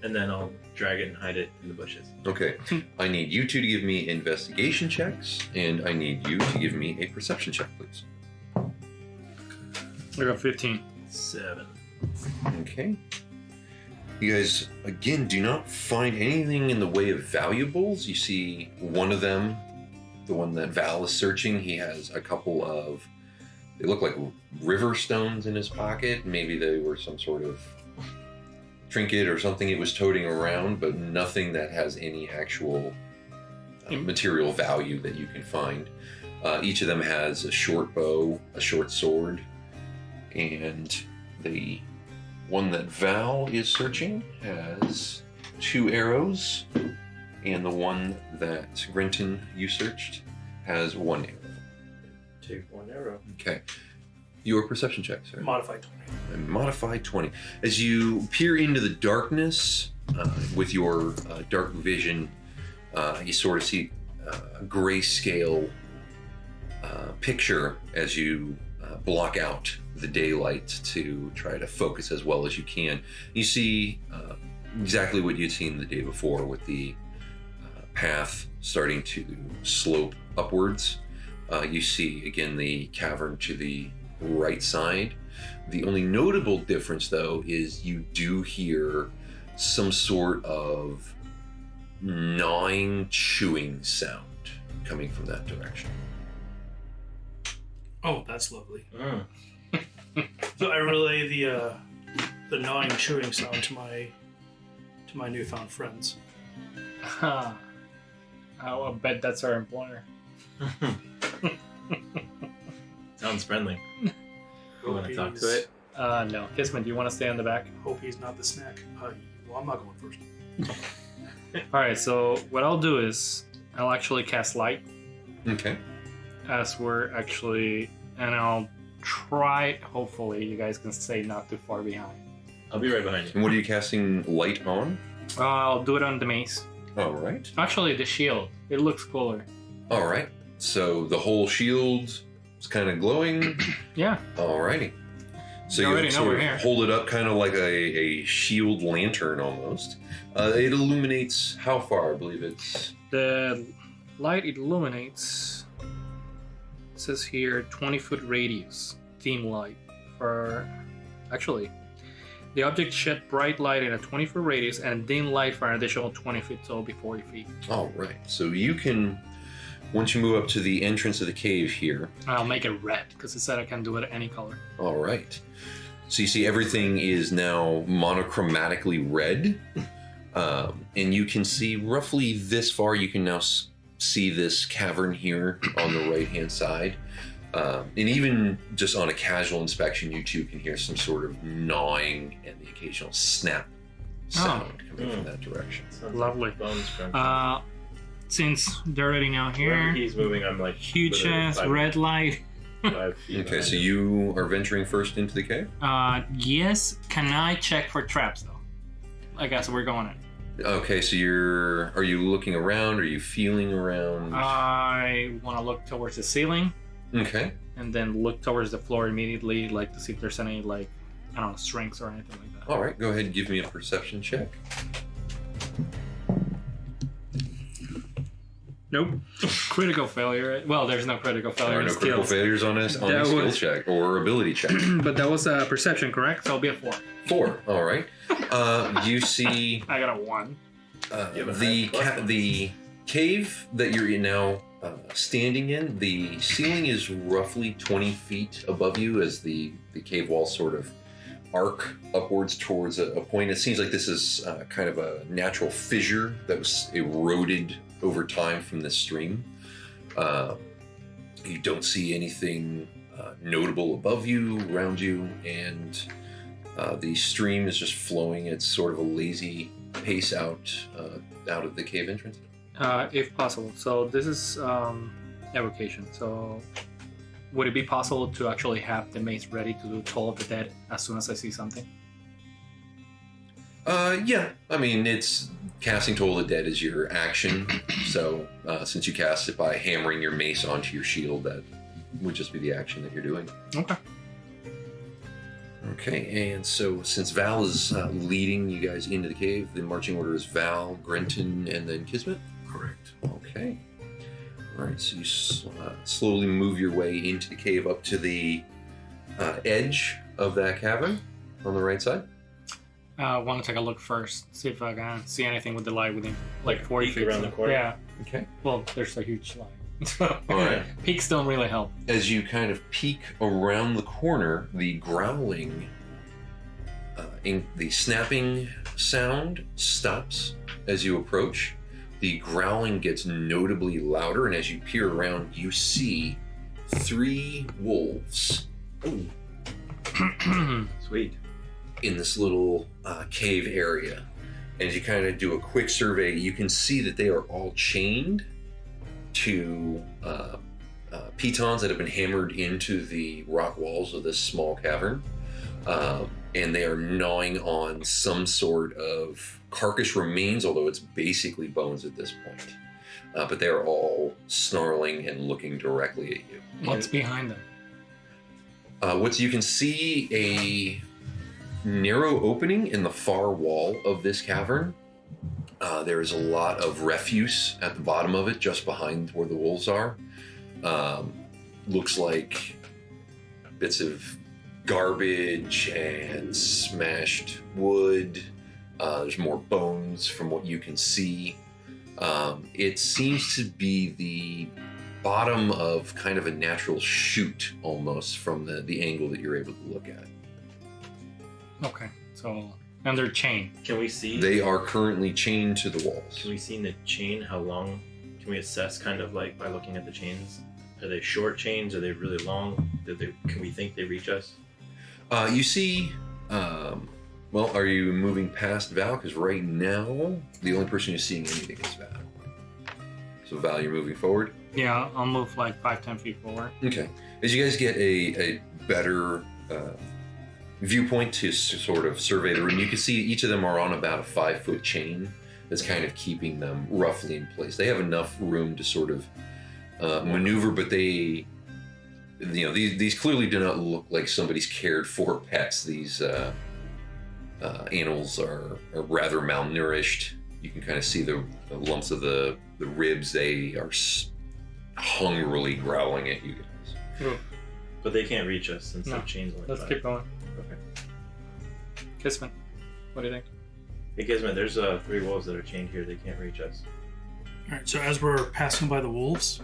and then I'll drag it and hide it in the bushes. Okay. I need you two to give me investigation checks, and I need you to give me a perception check, please. I got 15. 7. Okay. You guys, again, do not find anything in the way of valuables. You see one of them, the one that Val is searching, he has a couple of, they look like river stones in his pocket. Maybe they were some sort of trinket or something he was toting around, but nothing that has any actual material value that you can find. Each of them has a short bow, a short sword, and the one that Val is searching has 2 arrows, and the one that Grenton you searched has 1 arrow. Take 1 arrow. Okay. Your perception check, sir. Modified 20. A modified 20. As you peer into the darkness with your dark vision, you sort of see a grayscale picture as you block out the daylight to try to focus as well as you can. You see exactly what you'd seen the day before, with the path starting to slope upwards. You see again the cavern to the right side. The only notable difference, though, is you do hear some sort of gnawing, chewing sound coming from that direction. Oh, that's lovely. Mm. So I relay the gnawing, chewing sound to my newfound friends. I'll bet that's our employer. Sounds friendly. You want to talk to it? No. Kismet, do you want to stay on the back? Hope he's not the snack. Well, I'm not going first. Alright, so what I'll do is I'll actually cast light Okay. as we're actually, and I'll try, hopefully you guys can stay not too far behind. I'll be right behind you. And what are you casting light on? I'll do it on the mace. All right. Actually, the shield. It looks cooler. All right. So the whole shield is kind of glowing. Yeah. All righty. So You you already know sort we're of here. hold it up kind of like a shield lantern almost. It illuminates how far? I believe it's... The light illuminates, it says here, 20-foot radius, dim light. Actually, the object shed bright light in a 20-foot radius and dim light for an additional 20 feet, so it'll be 40 feet. All right. So you can, once you move up to the entrance of the cave here. I'll make it red, because it said I can do it any color. All right. So you see everything is now monochromatically red. And you can see roughly this far, you can now see this cavern here on the right-hand side. And even just on a casual inspection, you too can hear some sort of gnawing and the occasional snap sound coming from that direction. Sounds Lovely. like bones crunching. Since they're already now Wherever here, he's moving, I'm like huge literally ass 5 red light. 5 feet Okay, behind so him. you are venturing first into the cave? Yes. Can I check for traps, though? I guess we're going in. Okay, so are you looking around? Are you feeling around? I want to look towards the ceiling Okay. and then look towards the floor immediately, like to see if there's any, like, I don't know, strings or anything like that. All right, go ahead and give me a perception check. Nope. Critical failure. Well, there's no critical There failure are in no critical skills. failures on a That skill was- check or ability check. But that was a perception, correct? So it'll be a 4. 4. All right. You see I got a 1. You have a the high plus one. the cave that you're in now, standing in. The ceiling is roughly 20 feet above you as the cave walls sort of arc upwards towards a point. It seems like this is kind of a natural fissure that was eroded over time from this stream. You don't see anything notable above you, around you, and the stream is just flowing at sort of a lazy pace out of the cave entrance. If possible. So this is evocation. So would it be possible to actually have the mace ready to do Toll of the Dead as soon as I see something? Yeah. I mean, it's casting Toll of the Dead is your action. So since you cast it by hammering your mace onto your shield, that would just be the action that you're doing. Okay. Okay, and so since Val is leading you guys into the cave, the marching order is Val, Grenton, and then Kismet? Correct. Okay. All right, so you slowly move your way into the cave up to the edge of that cavern on the right side. I want to take a look first, see if I can see anything with the light within like 40 peek feet around the corner? Yeah. Okay. Well, there's a huge light. So All right. peaks don't really help. As you kind of peek around the corner, the growling, the snapping sound stops as you approach. The growling gets notably louder, and as you peer around, you see 3 wolves Sweet. in this little cave area. And as you kind of do a quick survey, you can see that they are all chained to pitons that have been hammered into the rock walls of this small cavern. And they are gnawing on some sort of carcass remains, although it's basically bones at this point. But they are all snarling and looking directly at you. What's behind them? You can see a narrow opening in the far wall of this cavern. There is a lot of refuse at the bottom of it, just behind where the wolves are. Looks like bits of garbage and smashed wood. There's more bones from what you can see. It seems to be the bottom of kind of a natural chute almost from the angle that you're able to look at. Okay, so and they're chained. Can we see? They are currently chained to the walls. Can we see in the chain how long? Can we assess kind of like by looking at the chains? Are they short chains? Are they really long? Can we think they reach us? You see, well, are you moving past Val? Because right now, the only person who's seeing anything is Val. So Val, you're moving forward? Yeah, I'll move like 5-10 feet forward. Okay. As you guys get a better viewpoint to sort of survey the room, you can see each of them are on about a 5-foot chain that's kind of keeping them roughly in place. They have enough room to sort of maneuver, but they, these clearly do not look like somebody's cared for pets. These animals are rather malnourished. You can kind of see the lumps of the ribs. They are hungrily growling at you guys. Ooh. But they can't reach us since No. the chains only. Let's 5. keep going. Okay. Kismet, what do you think? Hey Kismet, there's 3 wolves that are chained here. They can't reach us. All right, so as we're passing by the wolves,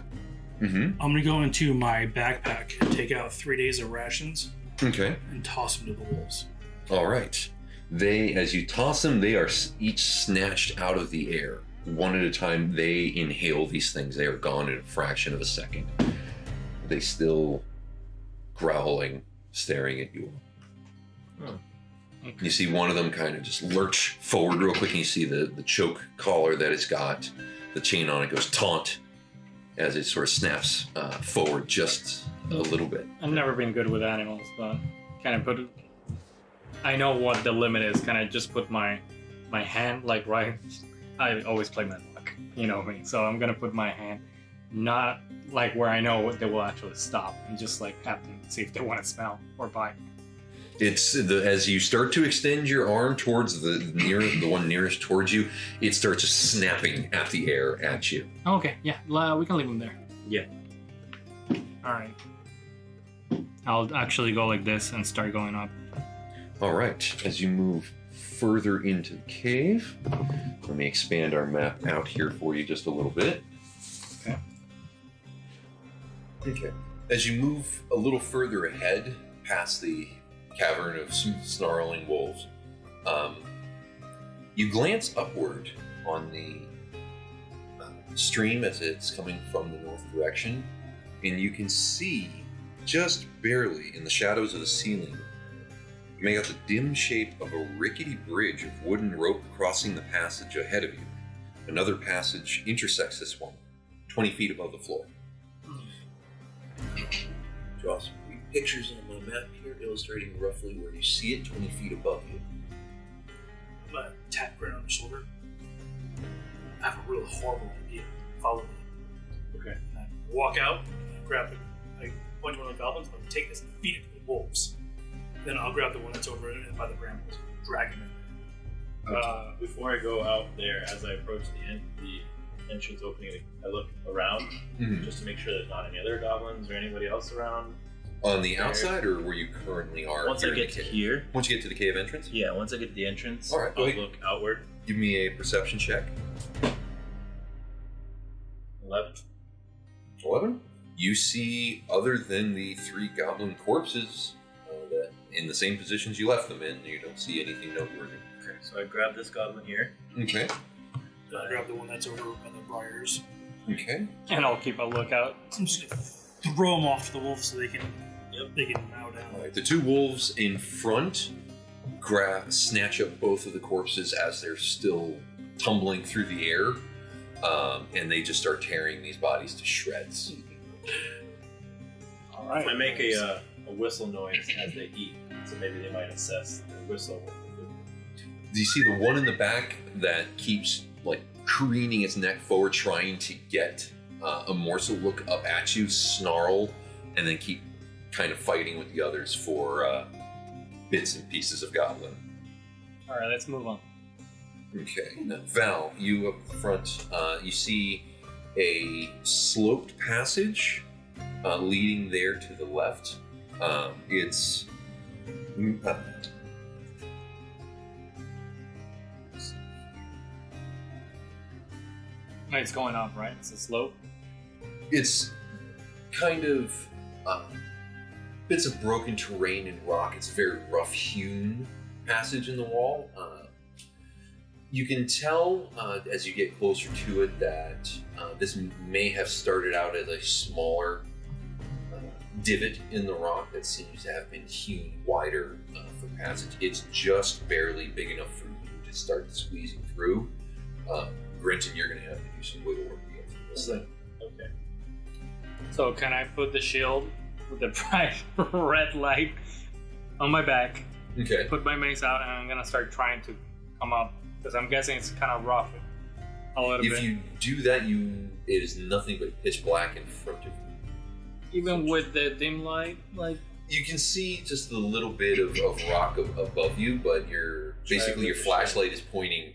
Mm-hmm. I'm gonna go into my backpack and take out 3 days of rations Okay. and toss them to the wolves. All right. As you toss them, they are each snatched out of the air. One at a time, they inhale these things. They are gone in a fraction of a second. They still growling, staring at you. Okay. You see one of them kind of just lurch forward real quick, and you see the choke collar that it's got, the chain on it goes taunt as it sort of snaps forward just a little bit. I've never been good with animals, but kind of I know what the limit is. Can I just put my hand like right? I always play my luck, you know me. So I'm gonna put my hand not like where I know they will actually stop, and just like have them see if they want to smell or bite. It's as you start to extend your arm towards the one nearest towards you, it starts just snapping at the air at you. Okay, yeah, we can leave them there. Yeah. All right. I'll actually go like this and start going up. All right, as you move further into the cave, let me expand our map out here for you just a little bit. Okay. Okay. As you move a little further ahead, past the cavern of snarling wolves, you glance upward on the stream as it's coming from the north direction, and you can see just barely in the shadows of the ceiling, you make out the dim shape of a rickety bridge of wooden rope crossing the passage ahead of you. Another passage intersects this one, 20 feet above the floor. Draw some pictures on my map here, illustrating roughly where you see it 20 feet above you. I'm gonna tap Grenton on the shoulder. I have a real horrible idea. Follow me. Okay. And I walk out, grab point to one of the goblins, but take this and feed it to the wolves. Then I'll grab the one that's over by the brambles, drag him in. Before I go out there, as I approach the entrance opening, I look around just to make sure there's not any other goblins or anybody else around. On the outside, or where you currently are? Once I get to here. Once you get to the cave entrance? Yeah, once I get to the entrance, All right, I'll look outward. Give me a perception check. 11. 11? You see, other than the 3 goblin corpses that in the same positions you left them in, you don't see anything noteworthy. Okay, so I grab this goblin here. Okay. I'll grab the one that's over by the briars. Okay. And I'll keep a lookout. I'm just gonna throw them off to the wolves so they can bow down. All right. The 2 wolves in front snatch up both of the corpses as they're still tumbling through the air, and they just start tearing these bodies to shreds. All right. I make a whistle noise as they eat, so maybe they might assess the whistle. Do you see the one in the back that keeps like careening its neck forward, trying to get a morsel, look up at you, snarl, and then keep kind of fighting with the others for bits and pieces of goblin? All right, let's move on. Okay. Now, Val, you up front, you see a sloped passage leading there to the left. It's It's going up, right? It's a slope. It's kind of bits of broken terrain and rock. It's a very rough hewn passage in the wall. You can tell as you get closer to it that this may have started out as a smaller divot in the rock that seems to have been hewn wider for passage. It's just barely big enough for you to start squeezing through. Grenton, you're going to have to do some wiggle work to get through this thing. Okay. So can I put the shield with the bright red light on my back, Okay. put my mace out, and I'm gonna start trying to come up because I'm guessing it's kind of rough a little bit. If you do that, it is nothing but pitch black in front of you. Even with the dim light, like You can see just a little bit of rock above you, but your flashlight is pointing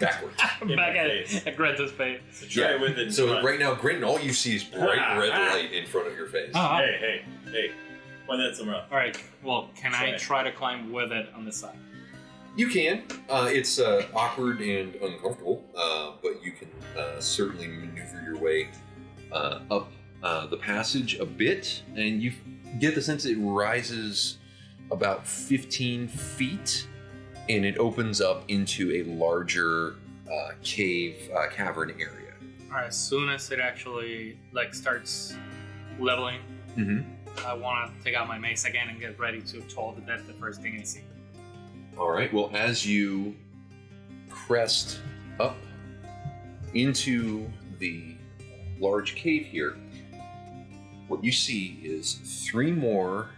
backwards. In back my face. at Grenton's face. So try with it. So right now, Grenton, all you see is bright red light in front of your face. Hey, point that somewhere else. All right. Well, can I try to climb with it on the side? You can. It's awkward and uncomfortable, but you can certainly maneuver your way up the passage a bit, and you get the sense it rises about 15 feet, and it opens up into a larger cavern area. All right. As soon as it actually starts leveling, I want to take out my mace again and get ready to toll the death the first thing I see. All right. Well, as you crest up into the large cave here, what you see is 3 more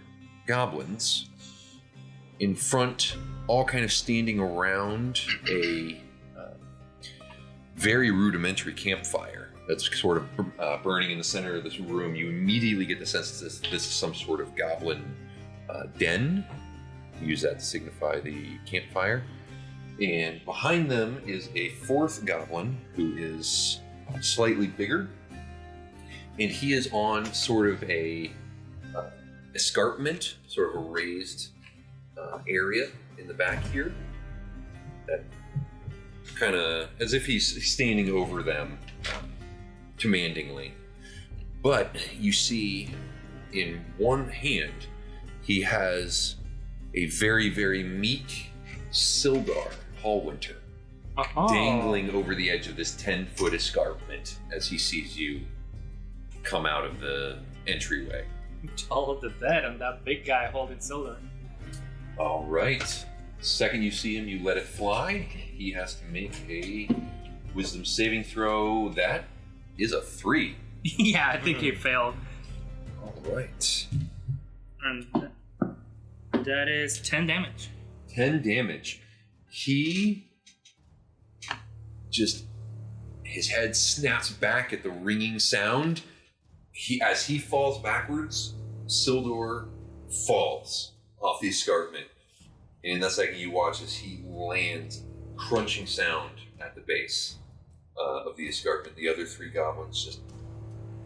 goblins in front, all kind of standing around a very rudimentary campfire that's sort of burning in the center of this room. You immediately get the sense that this is some sort of goblin den. Use that to signify the campfire. And behind them is a 4th goblin who is slightly bigger, and he is on sort of a escarpment, sort of a raised area in the back here, that kind of as if he's standing over them commandingly. But you see in one hand he has a very, very meek Sildar Hallwinter dangling over the edge of this 10-foot escarpment as he sees you come out of the entryway. All of the dead and that big guy holding silver. All right. The second you see him, you let it fly. He has to make a wisdom saving throw. That is a 3. Yeah, I think he failed. All right. And that is 10 damage. 10 damage. He just, his head snaps back at the ringing sound. As he falls backwards, Sildor falls off the escarpment. And in that second, you watch as he lands, crunching sound at the base of the escarpment. The other 3 goblins just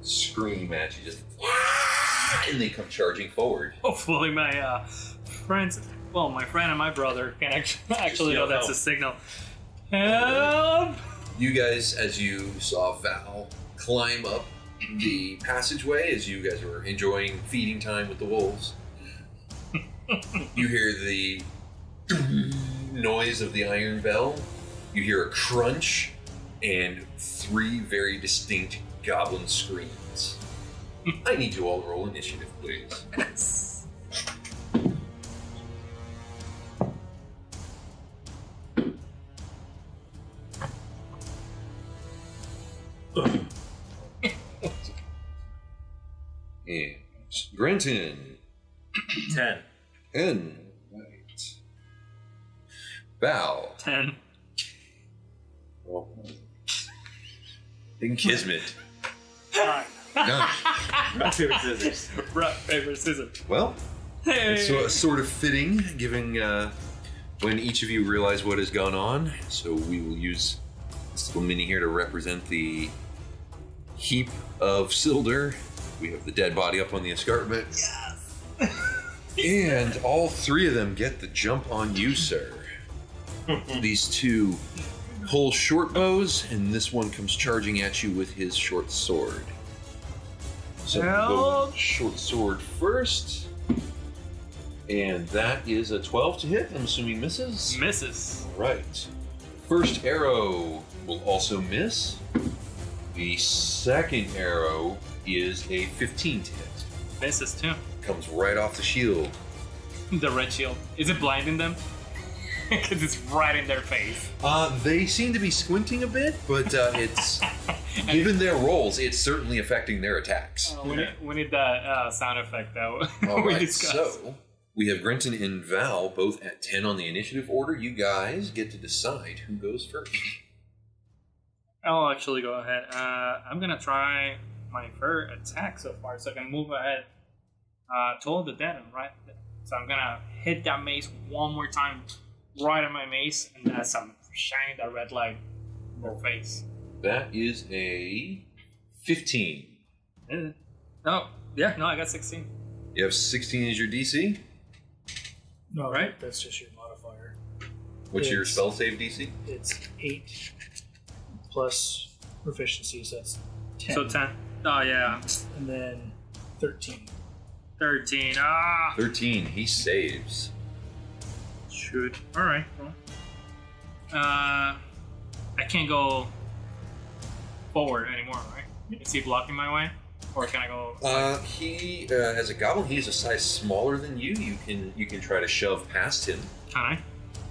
scream at you, and they come charging forward. Hopefully my friends, well, my friend and my brother can actually know that's a signal. Help! You guys, as you saw Val climb up the passageway, as you guys were enjoying feeding time with the wolves, you hear the noise of the iron bell. You hear a crunch and 3 very distinct goblin screams. I need you all to roll initiative, please. Yes. And Grenton. 10. Right. Val. 10. Well, and Kismet. 9. 9. Rock, paper, scissors. Rock, paper, scissors. Well, Hey. it's sort of fitting, given when each of you realize what has gone on. So we will use this little mini here to represent the heap of Sildor. We have the dead body up on the escarpment. Yes. And all 3 of them get the jump on you, sir. These 2 pull short bows, and this one comes charging at you with his short sword. So we'll go with the short sword first. And that is a 12 to hit. I'm assuming misses. Misses. Right. First arrow will also miss. The second arrow is a 15 to hit. Misses too. Comes right off the shield. The red shield. Is it blinding them? Because it's right in their face. They seem to be squinting a bit, but it's given their rolls, it's certainly affecting their attacks. We need that sound effect though. All we right, discussed. so we have Grenton and Val both at 10 on the initiative order. You guys get to decide who goes first. I'll actually go ahead. I'm gonna try my first attack so far, so I can move ahead toward the dead end, right? So I'm gonna hit that mace one more time, right at my mace, and as I'm shining that red light in their face. That is a 15. Oh, yeah, no, I got 16. You have 16 as your DC. No, Right? That's just your modifier. What's your It's- spell save DC? It's 8 plus proficiency, so that's 10. So 10. Oh, yeah. And then 13. 13. 13. He saves. Shoot. Alright, well. I can't go forward anymore, right? Is he blocking my way? Or can I go... He as a goblin, he's a size smaller than you. You can try to shove past him. Can I?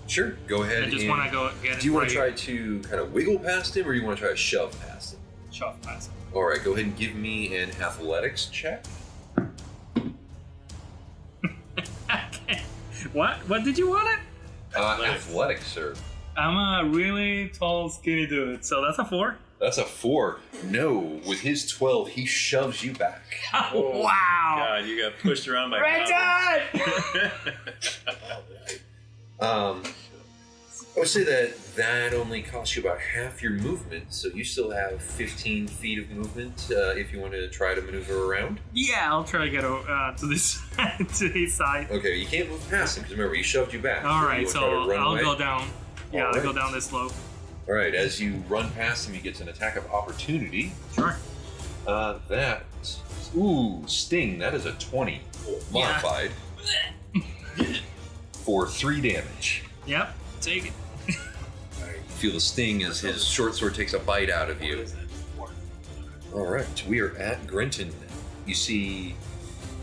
Sure, go ahead. I just want to go get it. Do you want to right try to kind of wiggle past him, or you want to try to shove past him? shove past him. All right, go ahead and give me an athletics check. Okay. What did you want it? Athletics, sir. I'm a really tall, skinny dude, so that's a 4. That's a 4. No, with his 12, he shoves you back. Oh, Wow! God, you got pushed around by Grenton! I would say that only costs you about half your movement, so you still have 15 feet of movement if you want to try to maneuver around. Yeah, I'll try to get to this to his side. Okay, you can't move past him because remember he shoved you back. All You right, wanna so try to run I'll away? go down. Yeah, All I'll go right. down this slope. All right, as you run past him, he gets an attack of opportunity. Sure. Sting. That is a 20 modified for 3 damage. Yep, take it. All right, you feel the sting as his short sword takes a bite out of you. All right, we are at Grenton. You see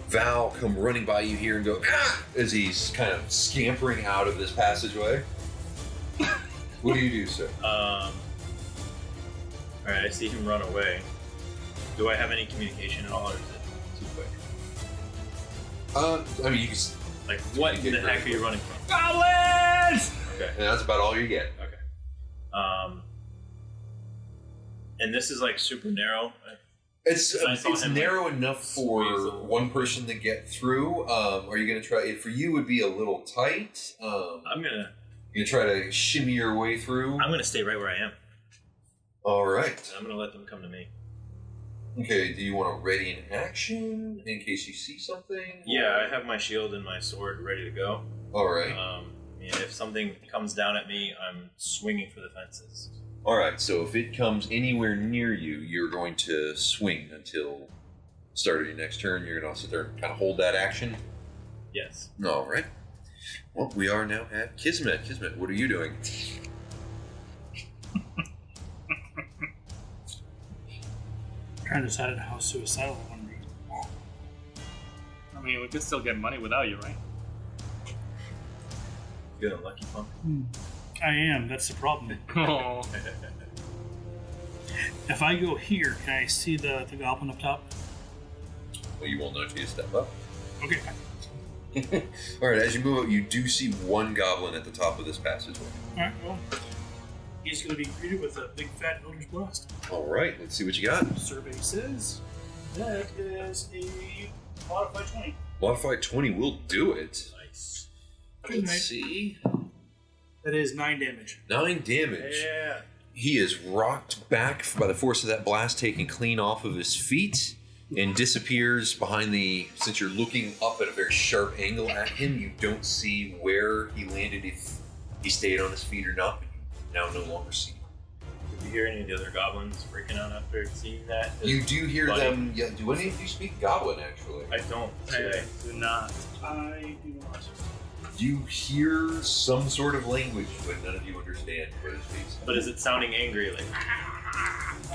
Val come running by you here and go, ah! As he's kind of scampering out of this passageway. What do you do, sir? Alright, I see him run away. Do I have any communication at all, or is it too quick? I mean, you can. Like, what in the heck are you running from? Goblins! Okay. And that's about all you get. Okay. And this is like super narrow. It's I saw him, narrow enough for squeeze one person to get through. Are you going to try? It for you would be a little tight. I'm gonna try to shimmy your way through. I'm gonna stay right where I am. All right. And I'm gonna let them come to me. Okay. Do you want to ready an action in case you see something? Yeah, I have my shield and my sword ready to go. All right. And if something comes down at me, I'm swinging for the fences. All right. So if it comes anywhere near you, you're going to swing until the start of your next turn. You're going to sit there and kind of hold that action. Yes. All right. Well, we are now at Kismet. Kismet, what are you doing? Trying to decide how suicidal I want to be. I mean, we could still get money without you, right? You're a lucky punk. I am. That's the problem. Oh. If I go here, can I see the goblin up top? Well, you won't know until you step up. Okay. All right, as you move up, you do see one goblin at the top of this passageway. All right. Well, he's going to be greeted with a big fat Elder's Blast. All right, let's see what you got. Survey says that is a modified 20. Modified 20 will do it. Nice. Let's see. That is 9 damage. 9 damage. Yeah. He is rocked back by the force of that blast, taken clean off of his feet, and disappears behind the... Since you're looking up at a very sharp angle at him, you don't see where he landed, if he stayed on his feet or not, but you now no longer see him. Did you hear any of the other goblins freaking out after seeing that? You do hear Buddy. them... Yeah, do any of you speak Goblin, actually? I don't. I do not. I do not. You hear some sort of language, but none of you understand what it speaks. But is it sounding angry? Like,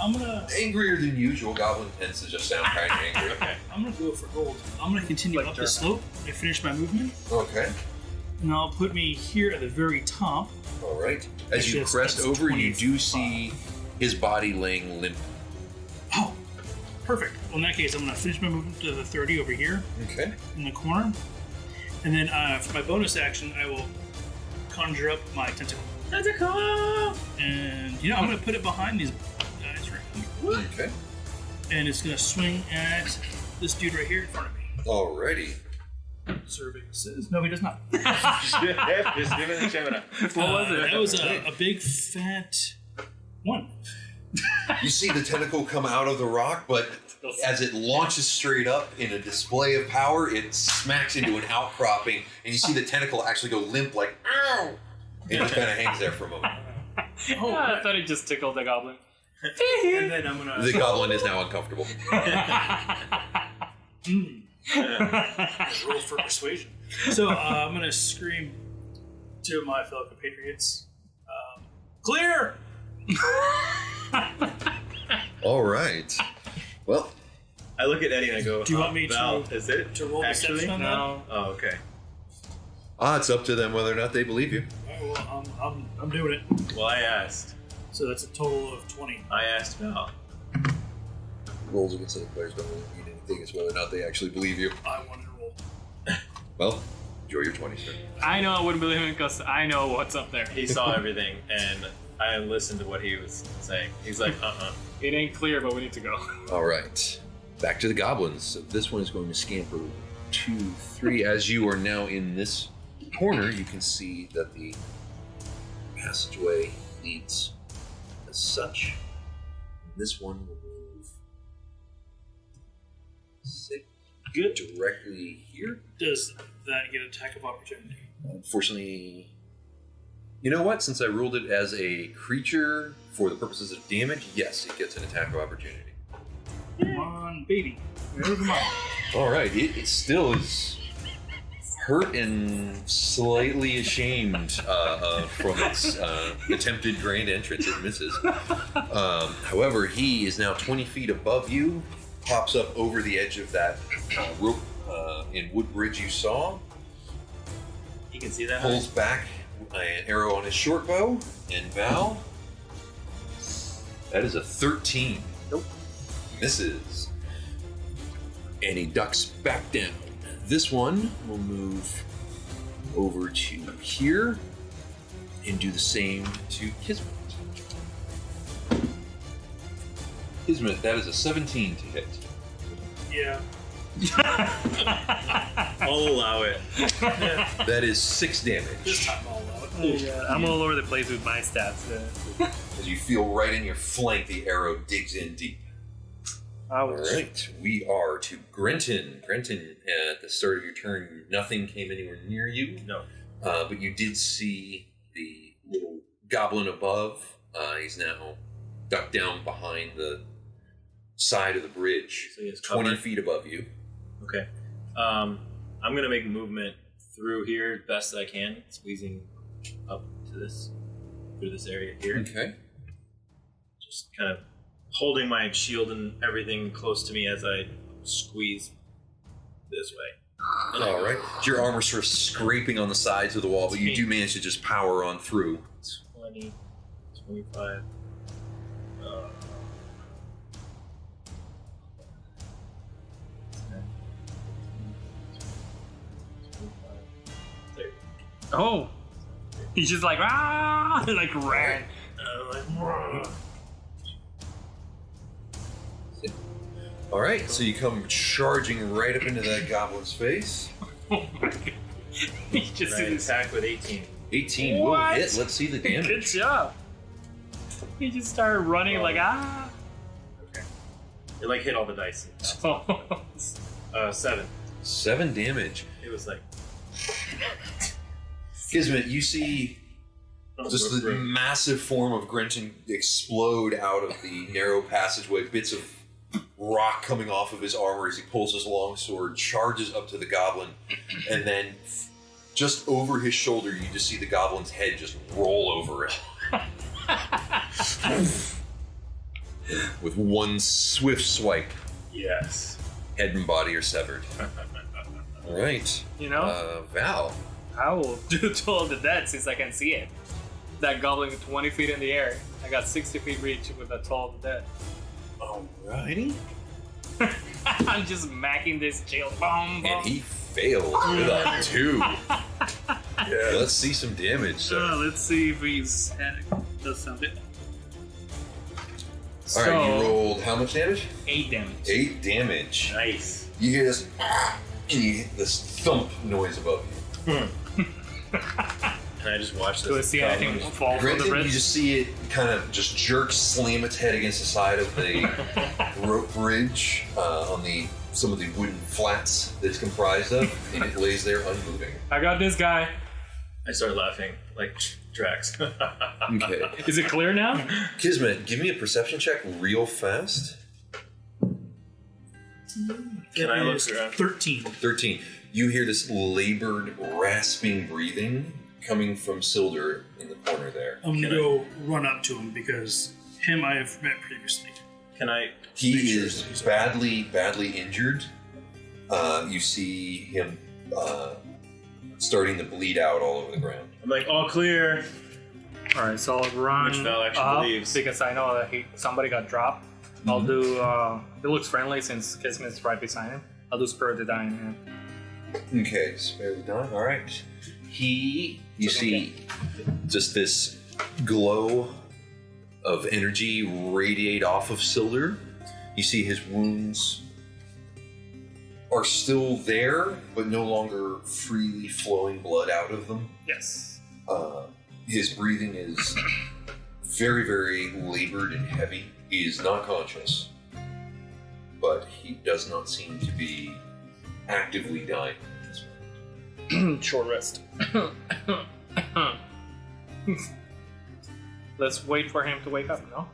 I'm gonna Angrier than usual. Goblin tends to just sound kind of angry. okay. I'm gonna go for gold. I'm gonna continue Like up the slope. I finish my movement, Okay. and I'll put me here at the very top. All right. As Actually, you that's- crest that's over, you do 25. see his body laying limp. Oh, perfect. Well, in that case, I'm gonna finish my movement to the 30 over here Okay. in the corner, and then for my bonus action, I will conjure up my tentacle. Tentacle! And I'm gonna put it behind these guys right here, Okay. and it's gonna swing at this dude right here in front of me. Alrighty. Survey says no, he does not. Just give it a shot. What was it? That was a big fat 1. You see the tentacle come out of the rock, but as it launches straight up in a display of power, it smacks into an outcropping, and you see the tentacle actually go limp, like, ow! And it just kind of hangs there for a moment. Oh, I thought it just tickled the goblin. and then I'm gonna The goblin is now uncomfortable. roll for persuasion. So I'm gonna scream to my fellow compatriots, clear! All right. Well, I look at Eddie and I go, Do you want me Val, to- is it to roll actually? deception on No. Oh, okay. it's up to them whether or not they believe you. Alright, well, I'm doing it. Well, I asked. So that's a total of 20. I asked Val. Rolls against other players don't really mean anything. It's whether or not they actually believe you. I wanted to roll. Well, enjoy your 20, sir. I know I wouldn't believe him because I know what's up there. He saw everything, and I listened to what he was saying. He's like, It ain't clear, but we need to go. All right. Back to the goblins. So this one is going to scamper 2, 3. As you are now in this corner, you can see that the passageway leads as such. This one will move 6 Good. directly here. Does that get attack of opportunity? Unfortunately, you know what? Since I ruled it as a creature for the purposes of damage, yes, it gets an attack of opportunity. Come on, baby. Come on. All right, it still is hurt and slightly ashamed from its attempted grand entrance. It misses. However, he is now 20 feet above you, pops up over the edge of that rope in Woodbridge you saw, you can see that? pulls back an arrow on his short bow, and Val, that is a 13. Nope. Misses. And he ducks back down. This one will move over to here and do the same to Kismet. Kismet, that is a 17 to hit. Yeah. I'll allow it. That is 6 This damage. time I'll allow it. Yeah, I'm all over the place with my stats. As you feel right in your flank, the arrow digs in deep. All Ouch. right, we are to Grenton. Grenton, at the start of your turn, nothing came anywhere near you. No. But you did see the little goblin above. He's now ducked down behind the side of the bridge, So he has 20 cover. feet above you. Okay. I'm gonna make movement through here best I can, squeezing up to this through this area here. Okay. Just kind of holding my shield and everything close to me as I squeeze this way. All right. Your armor's sort of scraping on the sides of the wall, but you do manage to just power on through. 20, 25. 30. Oh, he's just like like ran. All right, so you come charging right up into that goblin's face. Oh my god. He just And I is. attack with 18. 18 will What? hit. Let's see the Good damage. job. He just started running like Okay. It like hit all the dice. Oh. 7. 7 damage. It was like Kismet, you see just the massive form of Grenton explode out of the narrow passageway, bits of rock coming off of his armor as he pulls his long sword, charges up to the goblin, and then just over his shoulder you just see the goblin's head just roll over it. With one swift swipe, yes. head and body are severed. Alright. You know, Val. I will do Toll of the Dead since I can see it. That goblin 20 feet in the air. I got 60 feet reach with a Toll of the Dead. Alrighty. I'm just macking this jail. Boom, boom. And he failed with a 2. Yeah, let's see some damage. So. Let's see if he's does something. All right, you rolled how much damage? 8 damage. 8 damage. Nice. You hear this, and you get this thump noise above you. And I just watched this. Do I see anything goblin fall from the Granted, bridge? you just see it kind of just jerk, slam its head against the side of the rope bridge on some of the wooden flats that it's comprised of, and it lays there unmoving. I got this guy. I started laughing like Drax. Okay. Is it clear now? Kismet, give me a perception check real fast. Can I look Is around? 13. 13. You hear this labored, rasping breathing coming from Sildur in the corner there. I'm Can gonna go run up to him because him I have met previously. Can I? He Make sure is he's badly injured. You see him starting to bleed out all over the ground. I'm like, all clear. Alright, so I'll run Which Val actually up believes. because I know that somebody got dropped. I'll do, it looks friendly since Kismet's right beside him. I'll do Spur of the Dying Man. Okay, spare the dying. All right. You see just this glow of energy radiate off of Sildur. You see his wounds are still there, but no longer freely flowing blood out of them. Yes. His breathing is very, very labored and heavy. He is not conscious, but he does not seem to be actively dying. Short rest. Let's wait for him to wake up, no?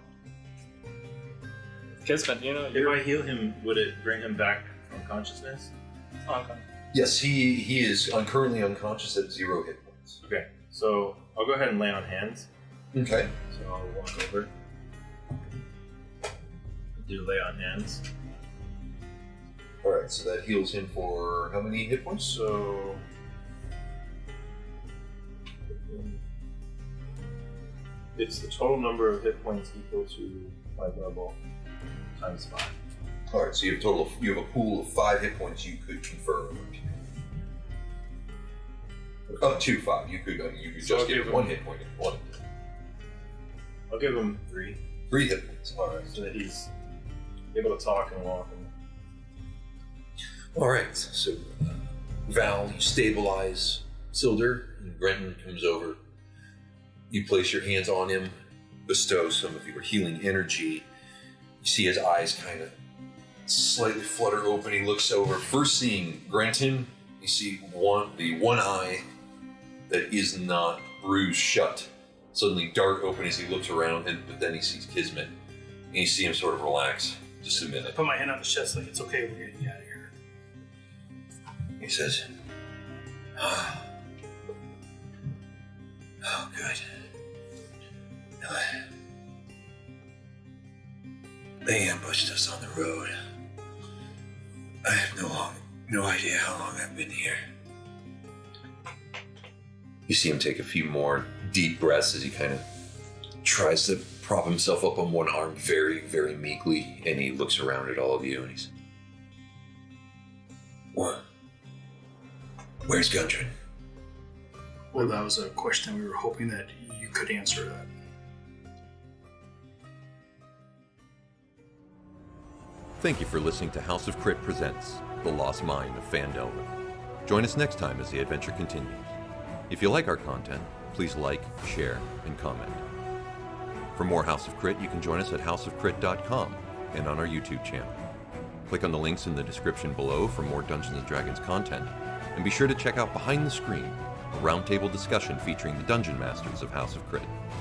Kismet, you know, If I heal him, would it bring him back from consciousness? Okay. Yes, he is currently unconscious at 0 hit points. Okay, so I'll go ahead and lay on hands. Okay. So I'll walk over. Do lay on hands. Alright, so that heals him for how many hit points? So it's the total number of hit points equal to my level times 5. Alright, so you have a pool of 5 hit points you could confer. Up to 5. You could So I'll just give give him- 1 hit point if you wanted. I'll give him 3, 3 hit points. Alright. so that he's be able to talk and walk. All right, so Val, you stabilize Silder, and Grenton comes over. You place your hands on him, bestow some of your healing energy. You see his eyes kind of slightly flutter open. He looks over, first seeing Grenton. You see the one eye that is not bruised shut suddenly dart open as he looks around, but then he sees Kismet, and you see him sort of relax just a minute. Put my hand on his chest like, it's okay, we're getting out of here. He says, "Oh, good. They ambushed us on the road. I have no idea how long I've been here." You see him take a few more deep breaths as he kind of tries to prop himself up on one arm very, very meekly, and he looks around at all of you and he's, "What? Where's Gundren?" Well, that was a question we were hoping that you could answer that. Thank you for listening to House of Crit Presents The Lost Mine of Phandelver. Join us next time as the adventure continues. If you like our content, please like, share, and comment. For more House of Crit, you can join us at houseofcrit.com and on our YouTube channel. Click on the links in the description below for more Dungeons & Dragons content, and be sure to check out Behind the Screen, a roundtable discussion featuring the Dungeon Masters of House of Crit.